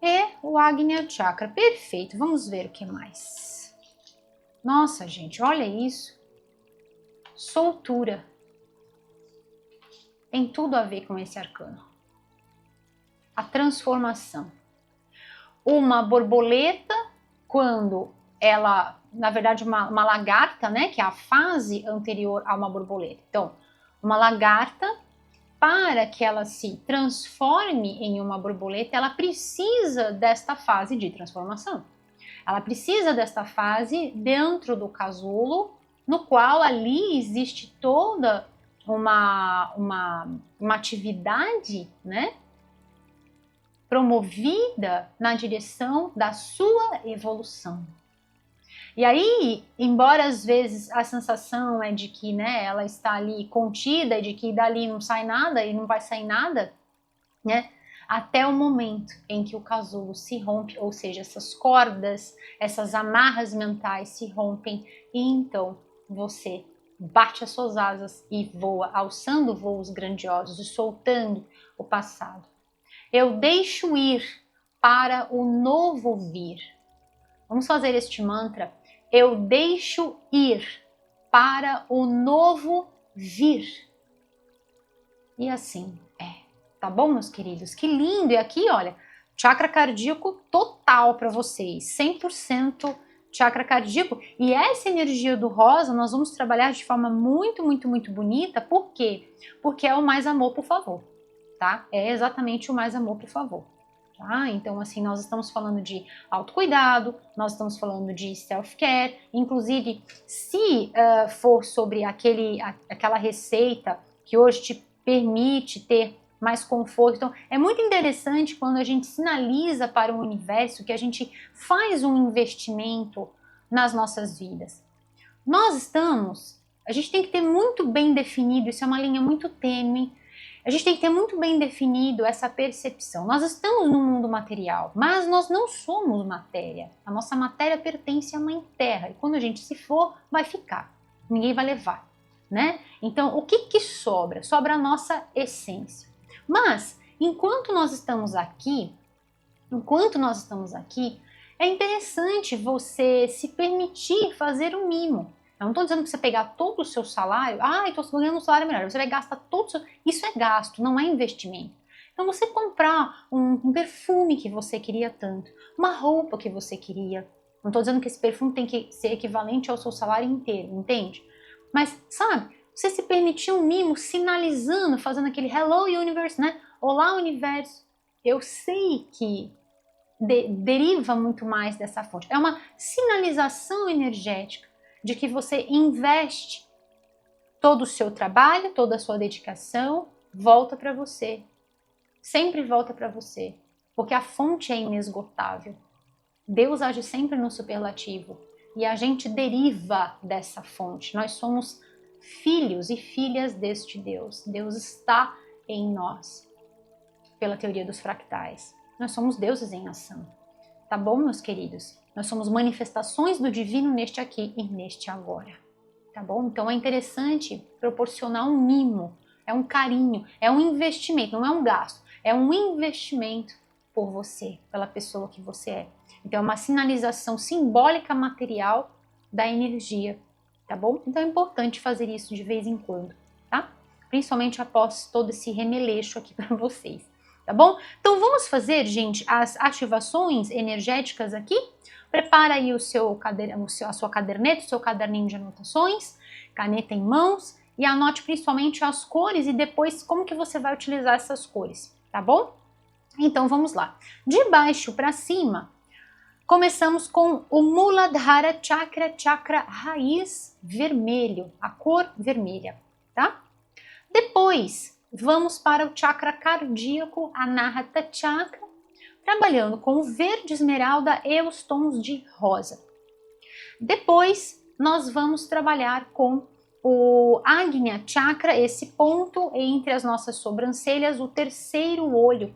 Speaker 1: E o Agnya Chakra, perfeito. Vamos ver o que mais. Nossa, gente, olha isso. Soltura. Tem tudo a ver com esse arcano. A transformação. Uma borboleta, quando ela, na verdade, uma lagarta, né, que é a fase anterior a uma borboleta. Então, uma lagarta, para que ela se transforme em uma borboleta, ela precisa desta fase de transformação. Ela precisa desta fase dentro do casulo, no qual ali existe toda uma atividade, né, promovida na direção da sua evolução. E aí, embora às vezes a sensação é de que, né, ela está ali contida, de que dali não sai nada e não vai sair nada, né, até o momento em que o casulo se rompe, ou seja, essas cordas, essas amarras mentais se rompem, e então você bate as suas asas e voa, alçando voos grandiosos e soltando o passado. Eu deixo ir para o novo vir. Vamos fazer este mantra. Eu deixo ir para o novo vir. E assim é. Tá bom, meus queridos? Que lindo! E aqui, olha, chakra cardíaco total para vocês. 100% chakra cardíaco. E essa energia do rosa nós vamos trabalhar de forma muito, muito, muito bonita. Por quê? Porque é o mais amor, por favor. Tá? É exatamente o mais amor, por favor. Tá? Então, assim, nós estamos falando de autocuidado, nós estamos falando de self-care. Inclusive, se for sobre aquela receita que hoje te permite ter mais conforto. Então, é muito interessante quando a gente sinaliza para o universo que a gente faz um investimento nas nossas vidas. A gente tem que ter muito bem definido, isso é uma linha muito tênue, a gente tem que ter muito bem definido essa percepção. Nós estamos no mundo material, mas nós não somos matéria. A nossa matéria pertence à Mãe Terra e quando a gente se for, vai ficar. Ninguém vai levar, né? Então, o que sobra? Sobra a nossa essência. Mas, enquanto nós estamos aqui, é interessante você se permitir fazer um mimo. Eu não estou dizendo que você pegar todo o seu salário, estou ganhando um salário melhor, você vai gastar todo o seu... Isso é gasto, não é investimento. Então você comprar um perfume que você queria tanto, uma roupa que você queria, não estou dizendo que esse perfume tem que ser equivalente ao seu salário inteiro, entende? Mas, sabe, você se permitir um mimo sinalizando, fazendo aquele Hello Universe, né? Olá, universo. Eu sei que deriva muito mais dessa fonte. É uma sinalização energética de que você investe todo o seu trabalho, toda a sua dedicação, volta para você. Sempre volta para você. Porque a fonte é inesgotável. Deus age sempre no superlativo. E a gente deriva dessa fonte. Nós somos filhos e filhas deste Deus. Deus está em nós, pela teoria dos fractais. Nós somos deuses em ação. Tá bom, meus queridos? Nós somos manifestações do divino neste aqui e neste agora. Tá bom? Então é interessante proporcionar um mimo, é um carinho, é um investimento, não é um gasto, é um investimento por você, pela pessoa que você é. Então é uma sinalização simbólica material da energia. Tá bom? Então é importante fazer isso de vez em quando, tá? Principalmente após todo esse remeleixo aqui para vocês, tá bom? Então vamos fazer, gente, as ativações energéticas aqui. Prepara aí a sua caderneta, o seu caderninho de anotações, caneta em mãos e anote principalmente as cores e depois como que você vai utilizar essas cores, tá bom? Então vamos lá. De baixo para cima, começamos com o Muladhara Chakra, chakra raiz vermelho, a cor vermelha, tá? Depois, vamos para o chakra cardíaco, Anahata Chakra, trabalhando com o verde esmeralda e os tons de rosa. Depois, nós vamos trabalhar com o Agnya Chakra, esse ponto entre as nossas sobrancelhas, o terceiro olho,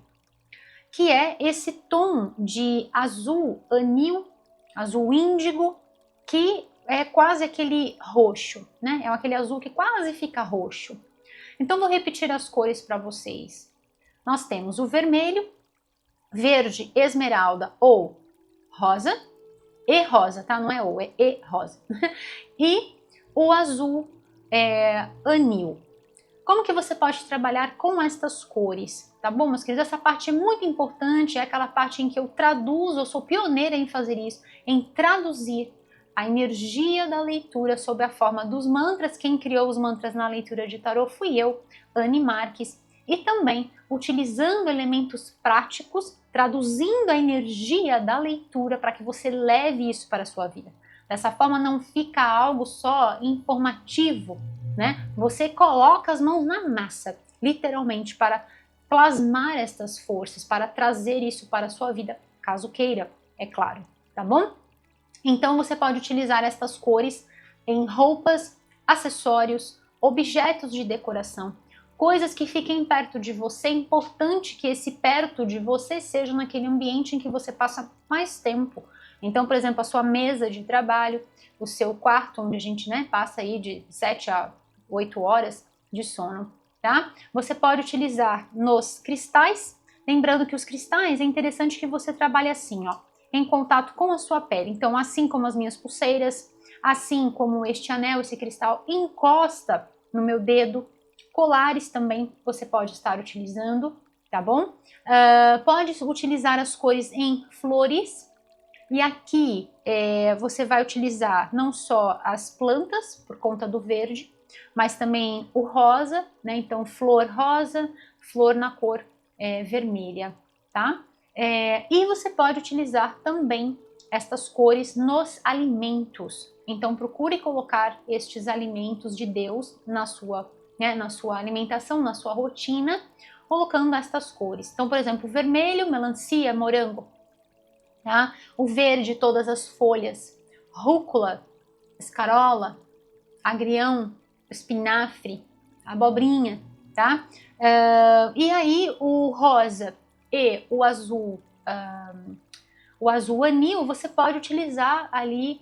Speaker 1: que é esse tom de azul anil, azul índigo, que é quase aquele roxo, né? É aquele azul que quase fica roxo. Então, vou repetir as cores para vocês. Nós temos o vermelho, verde, esmeralda ou rosa, e rosa, tá? Não é ou, é e rosa. E o azul anil. Como que você pode trabalhar com estas cores? Tá bom, meus queridos? Essa parte é muito importante, é aquela parte em que eu traduzo, eu sou pioneira em fazer isso, em traduzir a energia da leitura sob a forma dos mantras. Quem criou os mantras na leitura de tarô fui eu, Anne Marques, e também utilizando elementos práticos, traduzindo a energia da leitura para que você leve isso para a sua vida. Dessa forma não fica algo só informativo, né? Você coloca as mãos na massa, literalmente, para plasmar estas forças, para trazer isso para a sua vida, caso queira, é claro, tá bom? Então você pode utilizar estas cores em roupas, acessórios, objetos de decoração, coisas que fiquem perto de você. É importante que esse perto de você seja naquele ambiente em que você passa mais tempo. Então, por exemplo, a sua mesa de trabalho, o seu quarto, onde a gente, né, passa aí de 7 a 8 horas de sono, tá? Você pode utilizar nos cristais, lembrando que os cristais é interessante que você trabalhe assim, ó, em contato com a sua pele. Então, assim como as minhas pulseiras, assim como este anel, esse cristal encosta no meu dedo. Colares também você pode estar utilizando, tá bom? Pode utilizar as cores em flores. E aqui você vai utilizar não só as plantas, por conta do verde, mas também o rosa, né? Então, flor rosa, flor na cor vermelha, tá? E você pode utilizar também estas cores nos alimentos. Então, procure colocar estes alimentos de Deus na sua alimentação, na sua rotina, colocando estas cores. Então, por exemplo, vermelho, melancia, morango. Tá? O verde, todas as folhas, rúcula, escarola, agrião, espinafre, abobrinha, tá? E aí o rosa e o azul anil, você pode utilizar ali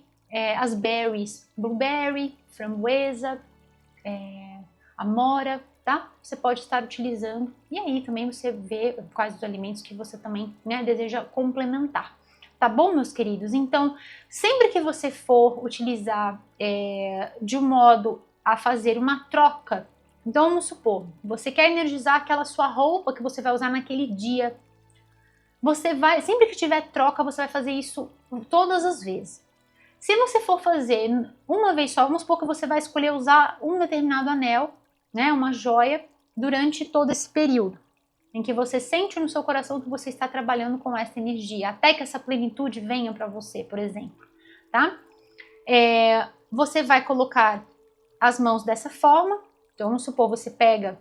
Speaker 1: as berries, blueberry, framboesa, amora, tá? Você pode estar utilizando, e aí também você vê quais os alimentos que você também deseja complementar. Tá bom, meus queridos? Então, sempre que você for utilizar de um modo a fazer uma troca, então vamos supor, você quer energizar aquela sua roupa que você vai usar naquele dia, você vai, sempre que tiver troca, você vai fazer isso todas as vezes. Se você for fazer uma vez só, vamos supor que você vai escolher usar um determinado anel, né, uma joia, durante todo esse período em que você sente no seu coração que você está trabalhando com essa energia, até que essa plenitude venha para você, por exemplo, tá? Você vai colocar as mãos dessa forma, então vamos supor, você pega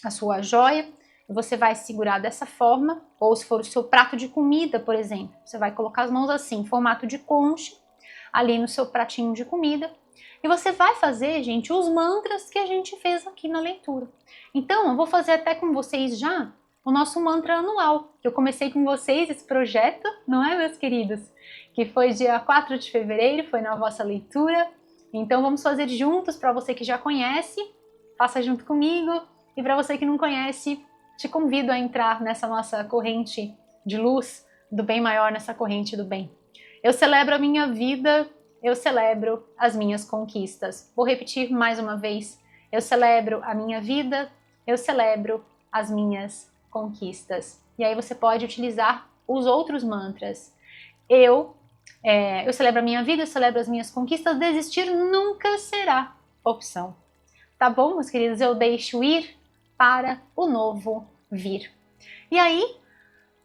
Speaker 1: a sua joia, e você vai segurar dessa forma, ou se for o seu prato de comida, por exemplo, você vai colocar as mãos assim, em formato de concha, ali no seu pratinho de comida, e você vai fazer, gente, os mantras que a gente fez aqui na leitura. Então, eu vou fazer até com vocês já o nosso mantra anual. Eu comecei com vocês esse projeto, não é, meus queridos? Que foi dia 4 de fevereiro, foi na vossa leitura. Então, vamos fazer juntos. Para você que já conhece, faça junto comigo. E para você que não conhece, te convido a entrar nessa nossa corrente de luz, do bem maior, nessa corrente do bem. Eu celebro a minha vida, eu celebro as minhas conquistas. Vou repetir mais uma vez. Eu celebro a minha vida, eu celebro as minhas conquistas. E aí você pode utilizar os outros mantras. Eu celebro a minha vida, eu celebro as minhas conquistas. Desistir nunca será opção. Tá bom, meus queridos? Eu deixo ir para o novo vir. E aí,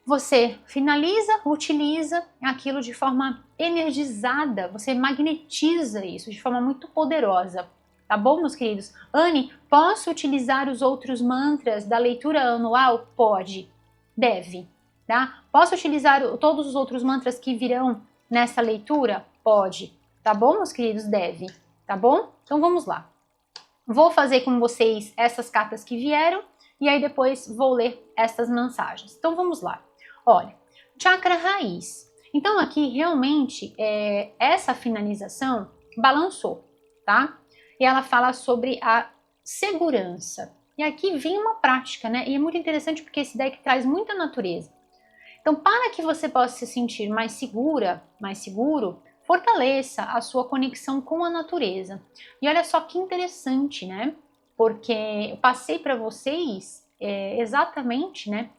Speaker 1: você finaliza, utiliza aquilo de forma energizada, você magnetiza isso de forma muito poderosa. Tá bom, meus queridos? Anne, posso utilizar os outros mantras da leitura anual? Pode, deve, tá? Posso utilizar todos os outros mantras que virão nessa leitura? Pode, tá bom, meus queridos? Deve, tá bom? Então vamos lá. Vou fazer com vocês essas cartas que vieram e aí depois vou ler essas mensagens. Então vamos lá. Olha, chakra raiz. Então aqui realmente essa finalização balançou, tá? E ela fala sobre a segurança. E aqui vem uma prática, né? E é muito interessante porque esse deck traz muita natureza. Então, para que você possa se sentir mais segura, mais seguro, fortaleça a sua conexão com a natureza. E olha só que interessante, né? Porque eu passei para vocês exatamente, né?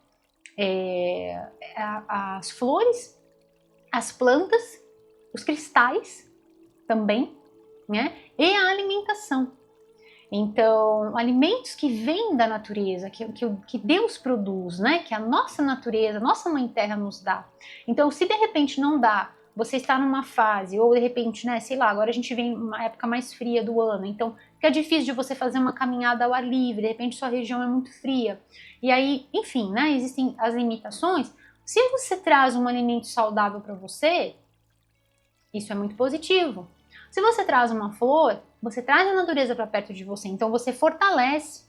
Speaker 1: As flores, as plantas, os cristais também, né? E a alimentação. Então, alimentos que vêm da natureza, que Deus produz, né? Que a nossa natureza, a nossa Mãe Terra nos dá. Então, se de repente não dá, você está numa fase, ou de repente, né, sei lá, agora a gente vem uma época mais fria do ano, então fica difícil de você fazer uma caminhada ao ar livre, de repente sua região é muito fria. E aí, enfim, né, existem as limitações. Se você traz um alimento saudável para você, isso é muito positivo. Se você traz uma flor, você traz a natureza para perto de você, então você fortalece.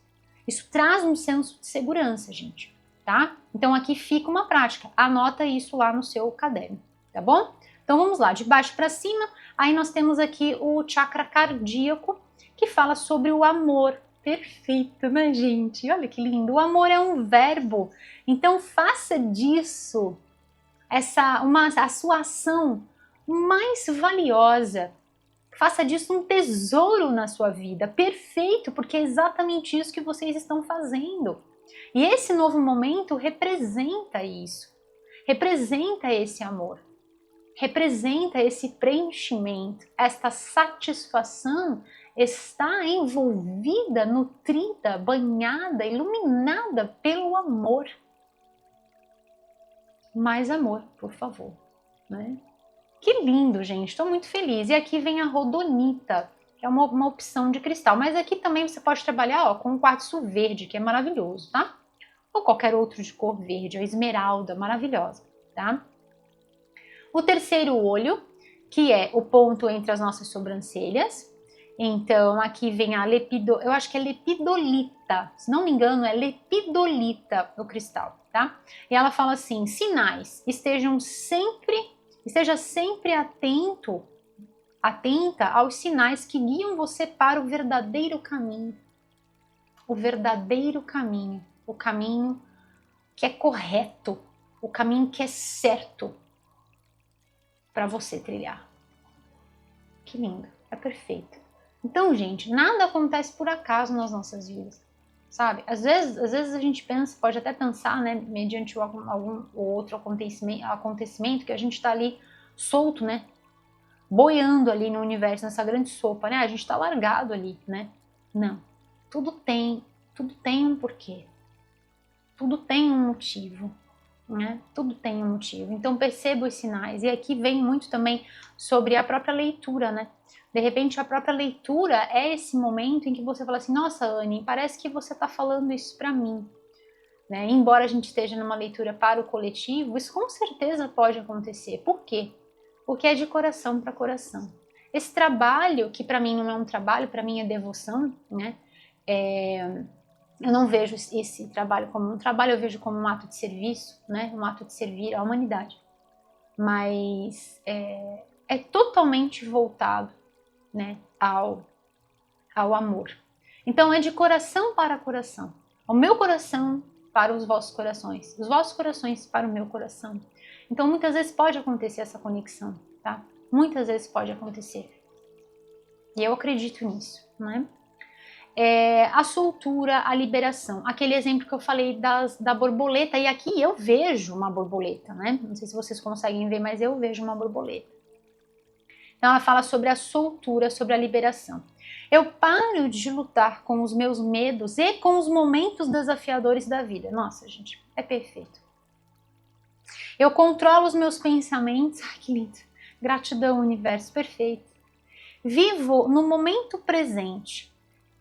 Speaker 1: Isso traz um senso de segurança, gente, tá? Então aqui fica uma prática, anota isso lá no seu caderno, tá bom? Então vamos lá, de baixo para cima, aí nós temos aqui o chakra cardíaco, que fala sobre o amor. Perfeito, né, gente? Olha que lindo, o amor é um verbo, então faça disso a sua ação mais valiosa. Faça disso um tesouro na sua vida. Perfeito, porque é exatamente isso que vocês estão fazendo. E esse novo momento representa isso. Representa esse amor. Representa esse preenchimento. Esta satisfação está envolvida, nutrida, banhada, iluminada pelo amor. Mais amor, por favor, né? Que lindo, gente, estou muito feliz. E aqui vem a rodonita, que é uma opção de cristal. Mas aqui também você pode trabalhar com um quartzo verde, que é maravilhoso, tá? Ou qualquer outro de cor verde, a esmeralda, maravilhosa, tá? O terceiro olho, que é o ponto entre as nossas sobrancelhas. Então, aqui vem a eu acho que é lepidolita, se não me engano é lepidolita o cristal, tá? E ela fala assim, sinais, esteja sempre atenta aos sinais que guiam você para o verdadeiro caminho. O verdadeiro caminho, o caminho que é correto, o caminho que é certo para você trilhar. Que lindo, é perfeito. Então, gente, nada acontece por acaso nas nossas vidas, sabe? Às vezes a gente pensa, pode até pensar, né, mediante algum outro acontecimento que a gente está ali solto, né, boiando ali no universo, nessa grande sopa, né? A gente está largado ali, né? Não, tudo tem um porquê, tudo tem um motivo, né? Tudo tem um motivo. Então perceba os sinais. E aqui vem muito também sobre a própria leitura, né? De repente a própria leitura é esse momento em que você fala assim, nossa, Anne, parece que você está falando isso para mim. Né? Embora a gente esteja numa leitura para o coletivo, isso com certeza pode acontecer. Por quê? Porque é de coração para coração. Esse trabalho, que para mim não é um trabalho, para mim é devoção, né? Eu não vejo esse trabalho como um trabalho, eu vejo como um ato de serviço, né? Um ato de servir à humanidade. Mas é totalmente voltado, né, ao amor. Então é de coração para coração. O meu coração para os vossos corações para o meu coração. Então muitas vezes pode acontecer essa conexão, tá? Muitas vezes pode acontecer. E eu acredito nisso, né? A soltura, a liberação. Aquele exemplo que eu falei da borboleta, e aqui eu vejo uma borboleta, né? Não sei se vocês conseguem ver, mas eu vejo uma borboleta. Então ela fala sobre a soltura, sobre a liberação. Eu paro de lutar com os meus medos e com os momentos desafiadores da vida. Nossa, gente, é perfeito. Eu controlo os meus pensamentos. Ai, que lindo. Gratidão, universo, perfeito. Vivo no momento presente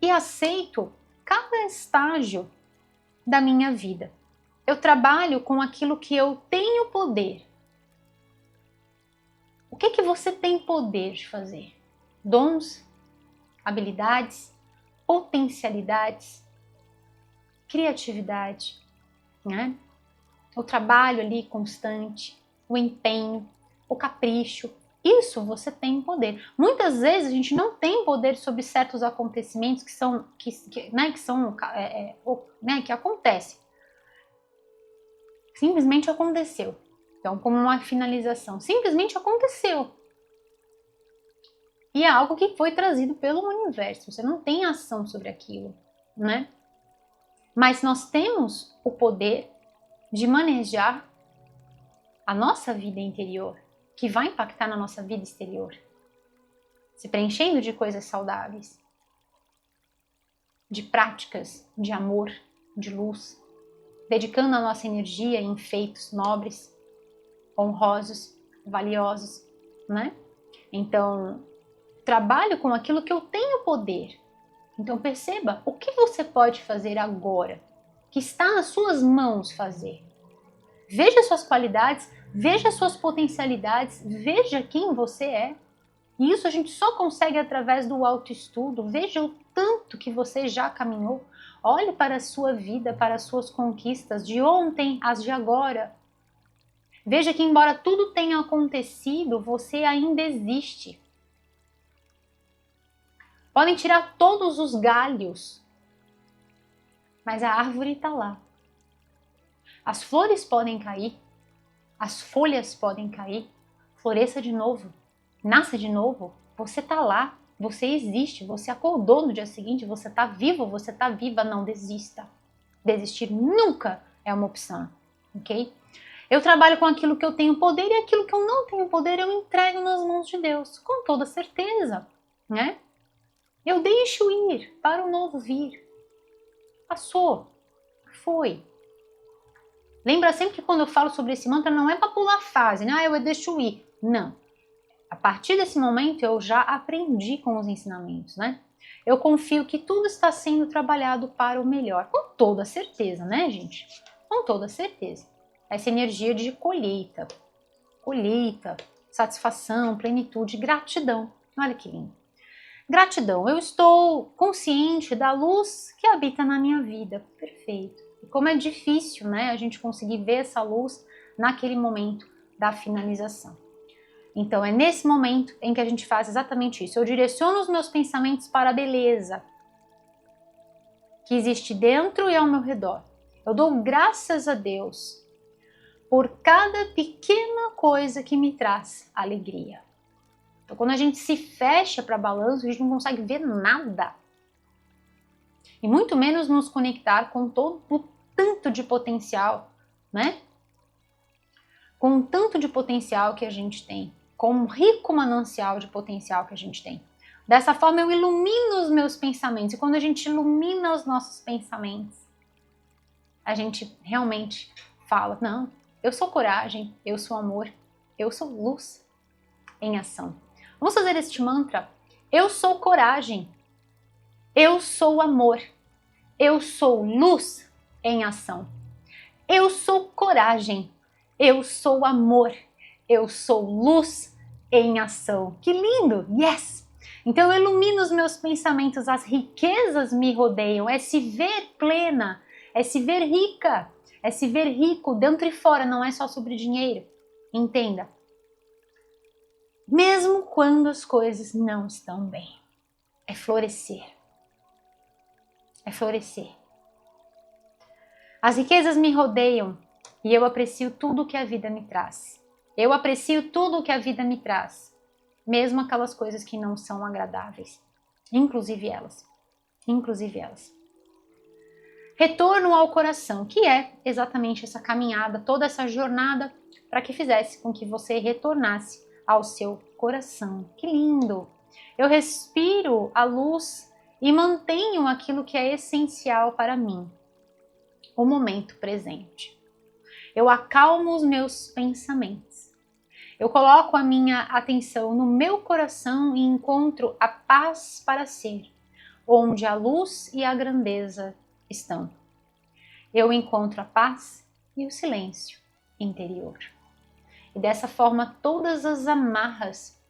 Speaker 1: e aceito cada estágio da minha vida. Eu trabalho com aquilo que eu tenho poder. O que você tem poder de fazer? Dons, habilidades, potencialidades, criatividade, né? O trabalho ali constante, o empenho, o capricho. Isso você tem poder. Muitas vezes a gente não tem poder sobre certos acontecimentos que acontecem. Simplesmente aconteceu. Então, como uma finalização, simplesmente aconteceu. E é algo que foi trazido pelo universo. Você não tem ação sobre aquilo, né? Mas nós temos o poder de manejar a nossa vida interior, que vai impactar na nossa vida exterior, se preenchendo de coisas saudáveis, de práticas, de amor, de luz, dedicando a nossa energia em feitos nobres, honrosos, valiosos, né? Então, trabalho com aquilo que eu tenho poder. Então perceba o que você pode fazer agora, que está nas suas mãos fazer. Veja suas qualidades, veja suas potencialidades, veja quem você é. E isso a gente só consegue através do autoestudo. Veja o tanto que você já caminhou. Olhe para a sua vida, para as suas conquistas de ontem, as de agora. Veja que embora tudo tenha acontecido, você ainda existe. Podem tirar todos os galhos, mas a árvore está lá. As flores podem cair, as folhas podem cair, floresça de novo, nasça de novo, Você tá lá, você existe, você acordou no dia seguinte, você tá vivo, você tá viva, não desista. Desistir nunca é uma opção, ok? Eu trabalho com aquilo que eu tenho poder e aquilo que eu não tenho poder eu entrego nas mãos de Deus, com toda certeza, né? Eu deixo ir para o novo vir. Passou, foi. Lembra sempre que quando eu falo sobre esse mantra não é para pular fase, né? Eu deixo ir. Não. A partir desse momento eu já aprendi com os ensinamentos, né? Eu confio que tudo está sendo trabalhado para o melhor, com toda certeza, né, gente? Com toda certeza. Essa energia de colheita, satisfação, plenitude, gratidão. Olha que lindo. Gratidão, eu estou consciente da luz que habita na minha vida. Perfeito. E como é difícil, né, a gente conseguir ver essa luz naquele momento da finalização. Então é nesse momento em que a gente faz exatamente isso. Eu direciono os meus pensamentos para a beleza que existe dentro e ao meu redor. Eu dou graças a Deus por cada pequena coisa que me traz alegria. Então, quando a gente se fecha para balanço, a gente não consegue ver nada. E muito menos nos conectar com todo o tanto de potencial, né? Com o tanto de potencial que a gente tem, com um rico manancial de potencial que a gente tem. Dessa forma eu ilumino os meus pensamentos. E quando a gente ilumina os nossos pensamentos, a gente realmente fala, não, eu sou coragem, eu sou amor, eu sou luz em ação. Vamos fazer este mantra? Eu sou coragem, eu sou amor, eu sou luz em ação. Eu sou coragem, eu sou amor, eu sou luz em ação. Que lindo! Yes! Então eu ilumino os meus pensamentos, as riquezas me rodeiam, é se ver plena, é se ver rica, é se ver rico dentro e fora, não é só sobre dinheiro. Entenda. Mesmo quando as coisas não estão bem, é florescer. É florescer. As riquezas me rodeiam e eu aprecio tudo que a vida me traz. Eu aprecio tudo que a vida me traz, mesmo aquelas coisas que não são agradáveis, inclusive elas. Retorno ao coração, que é exatamente essa caminhada, toda essa jornada para que fizesse com que você retornasse ao seu coração. Que lindo! Eu respiro a luz e mantenho aquilo que é essencial para mim, o momento presente. Eu acalmo os meus pensamentos. Eu coloco a minha atenção no meu coração e encontro a paz para ser, onde a luz e a grandeza estão. Eu encontro a paz e o silêncio interior. E dessa forma, todas as amarras,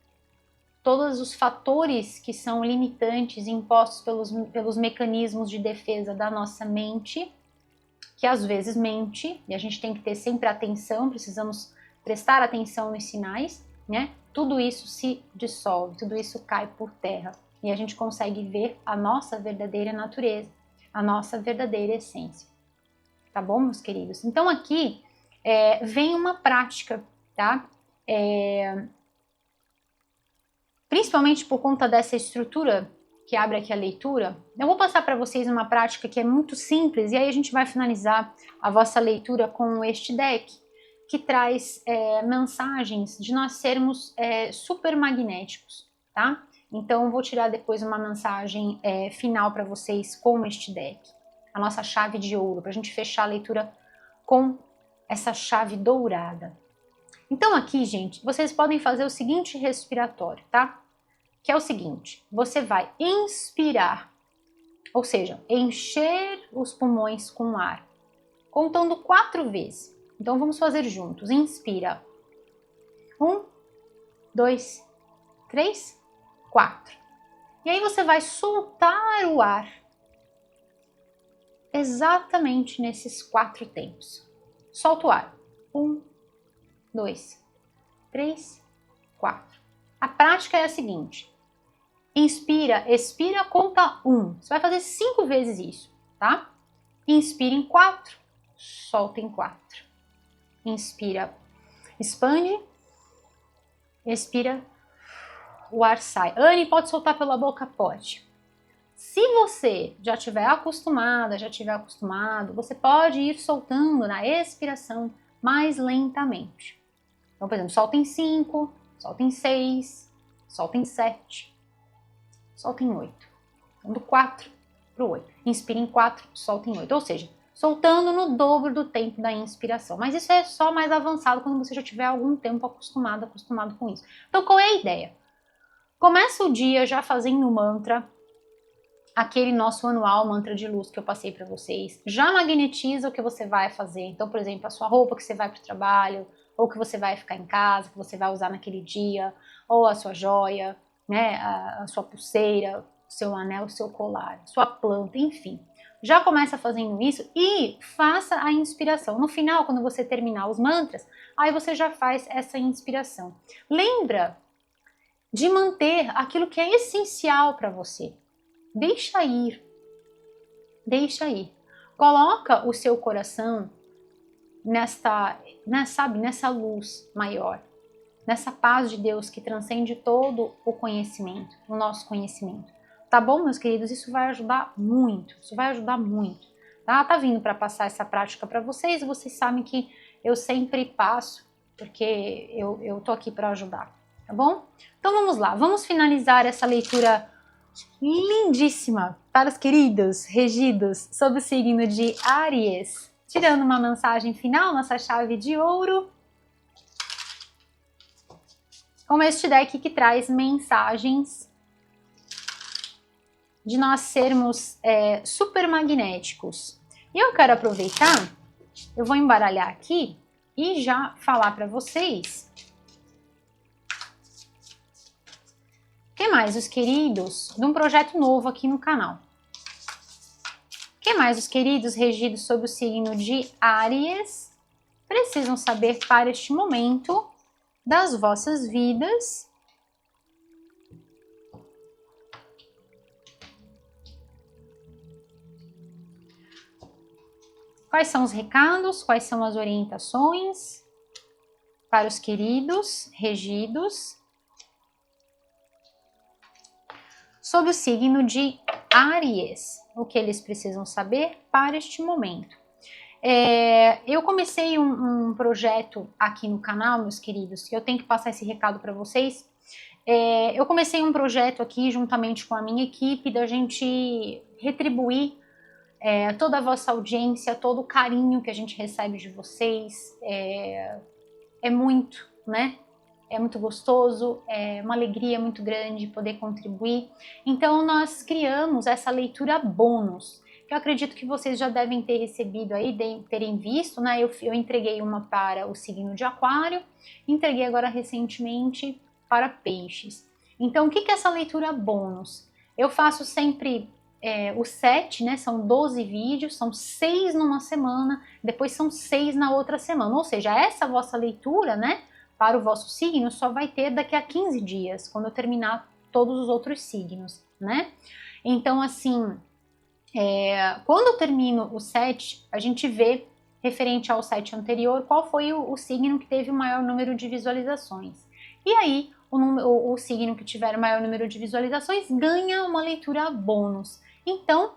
Speaker 1: todos os fatores que são limitantes impostos pelos mecanismos de defesa da nossa mente, que às vezes mente, e a gente tem que ter sempre atenção, precisamos prestar atenção nos sinais, né? Tudo isso se dissolve, tudo isso cai por terra e a gente consegue ver a nossa verdadeira natureza, a nossa verdadeira essência. Tá bom, meus queridos? Então aqui vem uma prática, tá? Principalmente por conta dessa estrutura que abre aqui a leitura, eu vou passar para vocês uma prática que é muito simples e aí a gente vai finalizar a vossa leitura com este deck que traz mensagens de nós sermos super magnéticos, tá? Então eu vou tirar depois uma mensagem final para vocês com este deck, a nossa chave de ouro, para a gente fechar a leitura com essa chave dourada. Então aqui, gente, vocês podem fazer o seguinte respiratório, tá? Que é o seguinte, você vai inspirar, ou seja, encher os pulmões com ar, contando 4 vezes. Então vamos fazer juntos. Inspira. 1, 2, 3, 4. E aí você vai soltar o ar exatamente nesses 4 tempos. Solta o ar. 1, 2, 3, 4. A prática é a seguinte. Inspira, expira, conta 1. Você vai fazer 5 vezes isso, tá? Inspira em 4, solta em 4. Inspira, expande, expira, o ar sai. Anne, pode soltar pela boca? Pode. Se você já estiver acostumada, já estiver acostumado, você pode ir soltando na expiração mais lentamente. Então, por exemplo, solta em 5, solta em 6, solta em 7, solta em 8. Então, do 4 para o 8. Inspira em 4, solta em 8. Ou seja, soltando no dobro do tempo da inspiração. Mas isso é só mais avançado quando você já tiver algum tempo acostumado com isso. Então, qual é a ideia? Começa o dia já fazendo o mantra, aquele nosso anual mantra de luz que eu passei para vocês. Já magnetiza o que você vai fazer. Então, por exemplo, a sua roupa que você vai para o trabalho, ou que você vai ficar em casa, que você vai usar naquele dia, ou a sua joia, né, a sua pulseira, o seu anel, o seu colar, sua planta, enfim. Já começa fazendo isso e faça a inspiração. No final, quando você terminar os mantras, aí você já faz essa inspiração. Lembra de manter aquilo que é essencial para você. Deixa ir. Deixa ir. Coloca o seu coração nessa luz maior, nessa paz de Deus que transcende todo o conhecimento, o nosso conhecimento. Tá bom, meus queridos? Isso vai ajudar muito. Isso vai ajudar muito. Tá vindo para passar essa prática para vocês. Vocês sabem que eu sempre passo, porque eu tô aqui para ajudar. Tá bom? Então vamos lá. Vamos finalizar essa leitura lindíssima para os queridos regidos sob o signo de Áries. Tirando uma mensagem final, nossa chave de ouro. Com este deck que traz mensagens de nós sermos super magnéticos. E eu quero aproveitar, eu vou embaralhar aqui e já falar para vocês. O que mais, os queridos, de um projeto novo aqui no canal. O que mais, os queridos regidos sob o signo de Áries precisam saber para este momento das vossas vidas? Quais são os recados? Quais são as orientações para os queridos regidos sob o signo de Áries? O que eles precisam saber para este momento? Eu comecei um projeto aqui no canal, meus queridos, que eu tenho que passar esse recado para vocês. Eu comecei um projeto aqui juntamente com a minha equipe da gente retribuir toda a vossa audiência, todo o carinho que a gente recebe de vocês. É muito, né? É muito gostoso, é uma alegria muito grande poder contribuir. Então nós criamos essa leitura bônus, que eu acredito que vocês já devem ter recebido aí, terem visto, né? Eu entreguei uma para o signo de Aquário, entreguei agora recentemente para Peixes. Então o que é essa leitura bônus? Eu faço sempre os 7, né? São 12 vídeos, são 6 numa semana, depois são 6 na outra semana. Ou seja, essa vossa leitura, né? Para o vosso signo só vai ter daqui a 15 dias, quando eu terminar todos os outros signos, né? Então, assim, quando eu termino o 7, a gente vê, referente ao 7 anterior, qual foi o signo que teve o maior número de visualizações. E aí, o signo que tiver o maior número de visualizações ganha uma leitura bônus. Então,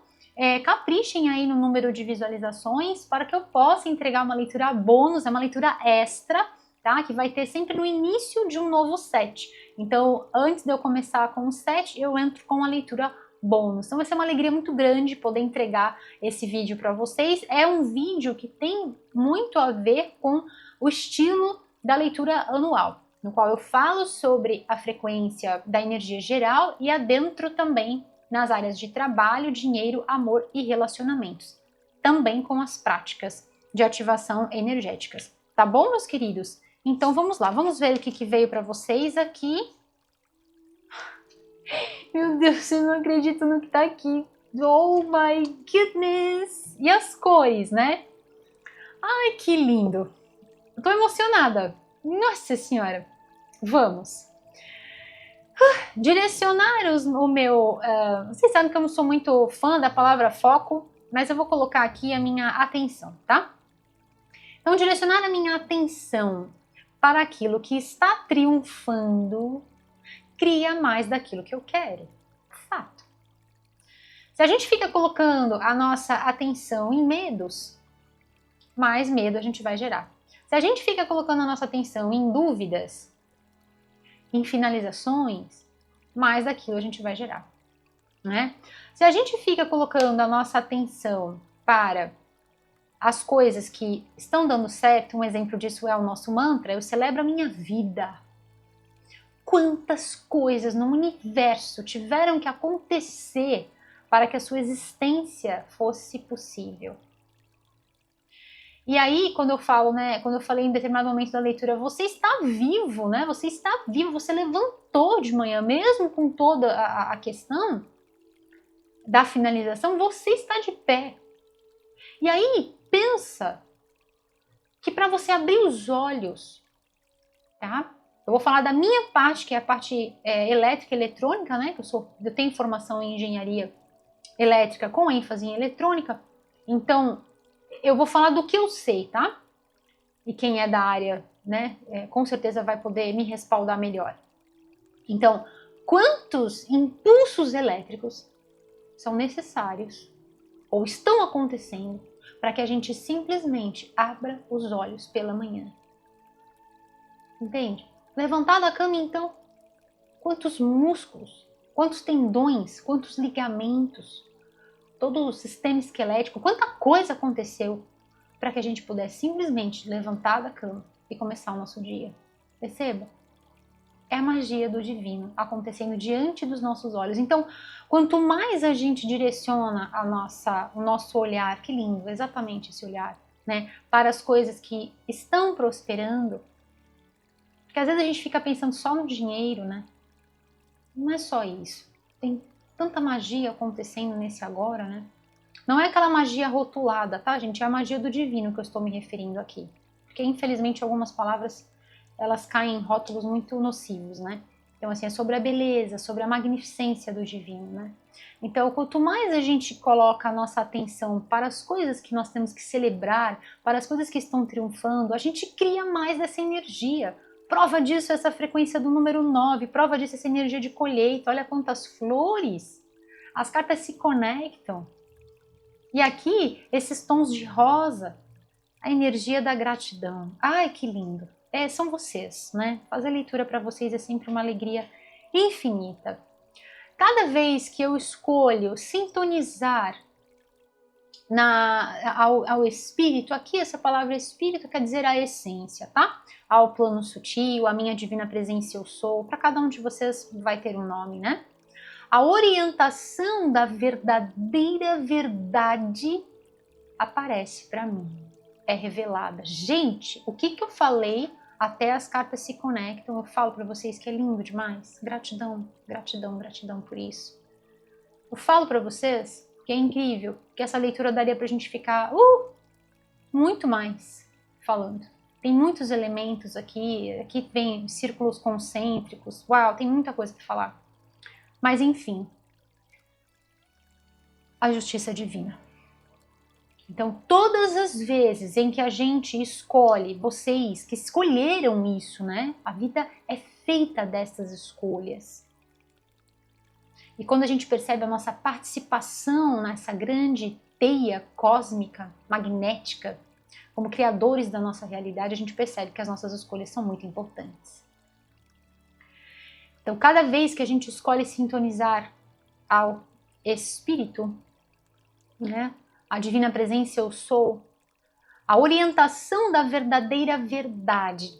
Speaker 1: caprichem aí no número de visualizações para que eu possa entregar uma leitura bônus, uma leitura extra, tá? Que vai ter sempre no início de um novo set. Então, antes de eu começar com o set, eu entro com a leitura bônus. Então, vai ser uma alegria muito grande poder entregar esse vídeo para vocês. É um vídeo que tem muito a ver com o estilo da leitura anual, no qual eu falo sobre a frequência da energia geral e adentro também nas áreas de trabalho, dinheiro, amor e relacionamentos. Também com as práticas de ativação energéticas. Tá bom, meus queridos? Então vamos lá, vamos ver o que veio para vocês aqui. Meu Deus, eu não acredito no que tá aqui. Oh my goodness! E as cores, né? Ai, que lindo! Eu tô emocionada. Nossa Senhora! Vamos! Direcionar o meu... vocês sabem que eu não sou muito fã da palavra foco, mas eu vou colocar aqui a minha atenção, tá? Então, direcionar a minha atenção para aquilo que está triunfando, cria mais daquilo que eu quero. Fato. Se a gente fica colocando a nossa atenção em medos, mais medo a gente vai gerar. Se a gente fica colocando a nossa atenção em dúvidas, em finalizações, mais daquilo a gente vai gerar, né? Se a gente fica colocando a nossa atenção para as coisas que estão dando certo, um exemplo disso é o nosso mantra, eu celebro a minha vida. Quantas coisas no universo tiveram que acontecer para que a sua existência fosse possível? E aí, quando eu falo, né, quando eu falei em determinado momento da leitura, você está vivo, né? Você está vivo, você levantou de manhã, mesmo com toda a questão da finalização, você está de pé. E aí, pensa que para você abrir os olhos, tá? Eu vou falar da minha parte, que é a parte elétrica e eletrônica, né? Que eu tenho formação em engenharia elétrica com ênfase em eletrônica. Então, eu vou falar do que eu sei, tá? E quem é da área, né, com certeza vai poder me respaldar melhor. Então, quantos impulsos elétricos são necessários ou estão acontecendo para que a gente simplesmente abra os olhos pela manhã? Entende? Levantar da cama, então, quantos músculos, quantos tendões, quantos ligamentos, todo o sistema esquelético, quanta coisa aconteceu para que a gente pudesse simplesmente levantar da cama e começar o nosso dia. Perceba? É a magia do divino acontecendo diante dos nossos olhos. Então, quanto mais a gente direciona o nosso olhar, que lindo, exatamente esse olhar, né, para as coisas que estão prosperando, porque às vezes a gente fica pensando só no dinheiro, né? Não é só isso. Tem tanta magia acontecendo nesse agora, né? Não é aquela magia rotulada, tá, gente? É a magia do divino que eu estou me referindo aqui. Porque, infelizmente, algumas palavras, elas caem em rótulos muito nocivos, né? Então, assim, é sobre a beleza, sobre a magnificência do divino, né? Então, quanto mais a gente coloca a nossa atenção para as coisas que nós temos que celebrar, para as coisas que estão triunfando, a gente cria mais dessa energia. Prova disso essa frequência do número 9, prova disso essa energia de colheita. Olha quantas flores. As cartas se conectam. E aqui, esses tons de rosa, a energia da gratidão. Ai, que lindo. São vocês, né? Fazer leitura para vocês é sempre uma alegria infinita. Cada vez que eu escolho sintonizar ao espírito, aqui essa palavra espírito quer dizer a essência, tá? Ao plano sutil, a minha divina presença eu sou, para cada um de vocês vai ter um nome, né? A orientação da verdadeira verdade aparece para mim, é revelada. Gente, o que eu falei até as cartas se conectam, eu falo para vocês que é lindo demais. Gratidão, gratidão, gratidão por isso. Eu falo para vocês que é incrível, que essa leitura daria pra gente ficar muito mais falando. Tem muitos elementos aqui vem círculos concêntricos, uau, tem muita coisa para falar. Mas enfim, a justiça divina. Então, todas as vezes em que a gente escolhe, vocês que escolheram isso, né? A vida é feita dessas escolhas. E quando a gente percebe a nossa participação nessa grande teia cósmica, magnética, como criadores da nossa realidade, a gente percebe que as nossas escolhas são muito importantes. Então, cada vez que a gente escolhe sintonizar ao Espírito, né, a divina presença eu sou, a orientação da verdadeira verdade,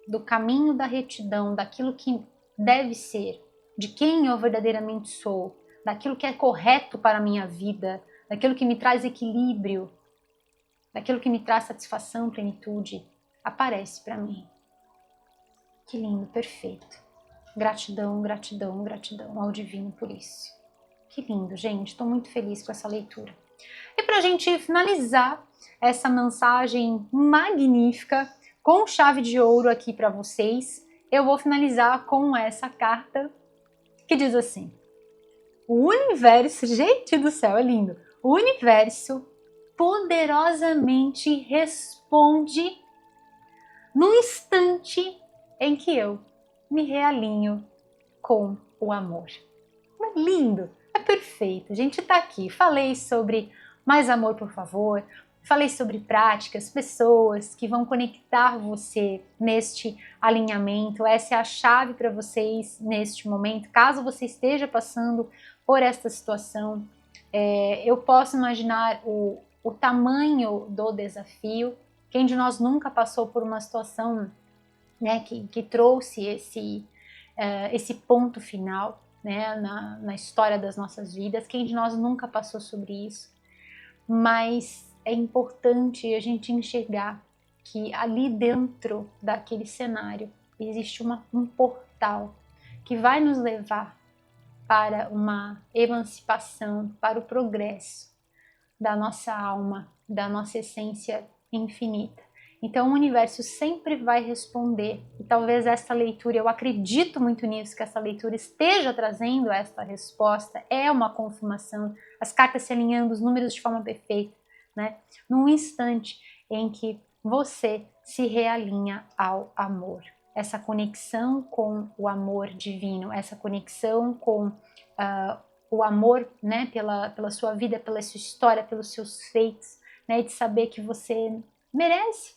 Speaker 1: do caminho da retidão, daquilo que deve ser, de quem eu verdadeiramente sou, daquilo que é correto para a minha vida, daquilo que me traz equilíbrio, daquilo que me traz satisfação, plenitude, aparece para mim. Que lindo, perfeito. Gratidão, gratidão, gratidão ao divino por isso. Que lindo, gente. Estou muito feliz com essa leitura. E para a gente finalizar essa mensagem magnífica, com chave de ouro aqui para vocês, eu vou finalizar com essa carta que diz assim: o universo, gente do céu, é lindo, o universo poderosamente responde no instante em que eu me realinho com o amor. Não é lindo? É perfeito. A gente tá aqui. Falei sobre mais amor, por favor. Falei sobre práticas, pessoas que vão conectar você neste alinhamento. Essa é a chave para vocês neste momento. Caso você esteja passando por esta situação, eu posso imaginar o tamanho do desafio. Quem de nós nunca passou por uma situação, né, que trouxe esse ponto final, né, na história das nossas vidas? Quem de nós nunca passou sobre isso? Mas é importante a gente enxergar que ali dentro daquele cenário existe um portal que vai nos levar para uma emancipação, para o progresso da nossa alma, da nossa essência infinita. Então o universo sempre vai responder, e talvez esta leitura, eu acredito muito nisso, que essa leitura esteja trazendo esta resposta, é uma confirmação, as cartas se alinhando, os números de forma perfeita, né? Num instante em que você se realinha ao amor. Essa conexão com o amor divino, essa conexão com o amor, né, pela sua vida, pela sua história, pelos seus feitos, né, de saber que você merece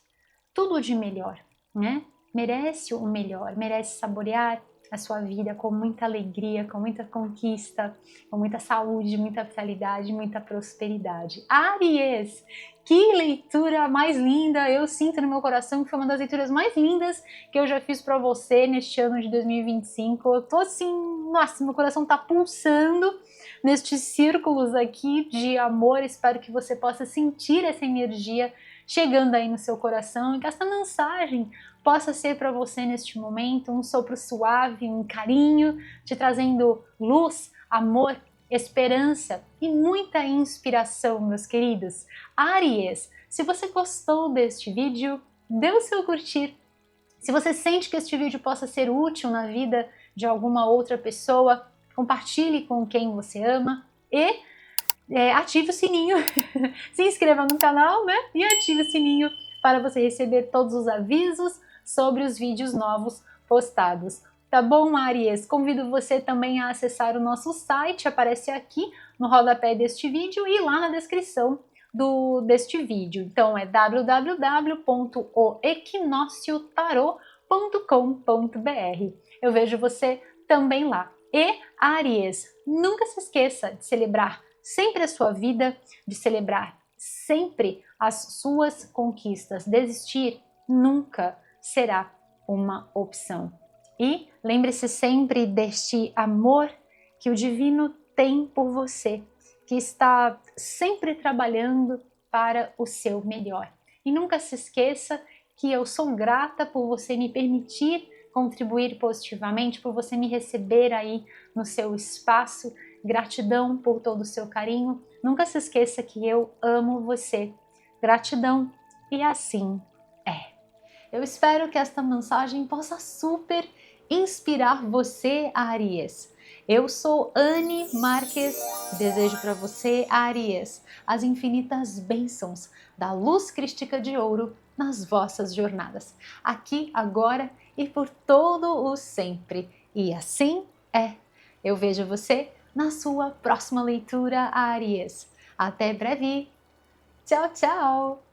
Speaker 1: tudo de melhor, né? Merece o melhor, merece saborear a sua vida com muita alegria, com muita conquista, com muita saúde, muita vitalidade, muita prosperidade. Áries, que leitura mais linda! Eu sinto no meu coração que foi uma das leituras mais lindas que eu já fiz para você neste ano de 2025. Eu tô assim, nossa, meu coração tá pulsando nestes círculos aqui de amor. Espero que você possa sentir essa energia chegando aí no seu coração e que essa mensagem possa ser para você neste momento um sopro suave, um carinho, te trazendo luz, amor, esperança e muita inspiração, meus queridos. Áries, se você gostou deste vídeo, dê o seu curtir. Se você sente que este vídeo possa ser útil na vida de alguma outra pessoa, compartilhe com quem você ama e ative o sininho, se inscreva no canal, né? E ative o sininho para você receber todos os avisos sobre os vídeos novos postados. Tá bom, Áries? Convido você também a acessar o nosso site, aparece aqui no rodapé deste vídeo e lá na descrição deste vídeo. Então é www.oequinociotarot.com.br. Eu vejo você também lá. E, Áries, nunca se esqueça de celebrar sempre a sua vida, de celebrar sempre as suas conquistas. Desistir nunca será uma opção. E lembre-se sempre deste amor que o divino tem por você, que está sempre trabalhando para o seu melhor. E nunca se esqueça que eu sou grata por você me permitir contribuir positivamente, por você me receber aí no seu espaço. Gratidão por todo o seu carinho. Nunca se esqueça que eu amo você. Gratidão. E assim é. Eu espero que esta mensagem possa super inspirar você, Áries. Eu sou Anne Marques, desejo para você, Áries, as infinitas bênçãos da luz crística de ouro nas vossas jornadas, aqui, agora e por todo o sempre. E assim é. Eu vejo você na sua próxima leitura, Áries. Até breve. Tchau, tchau!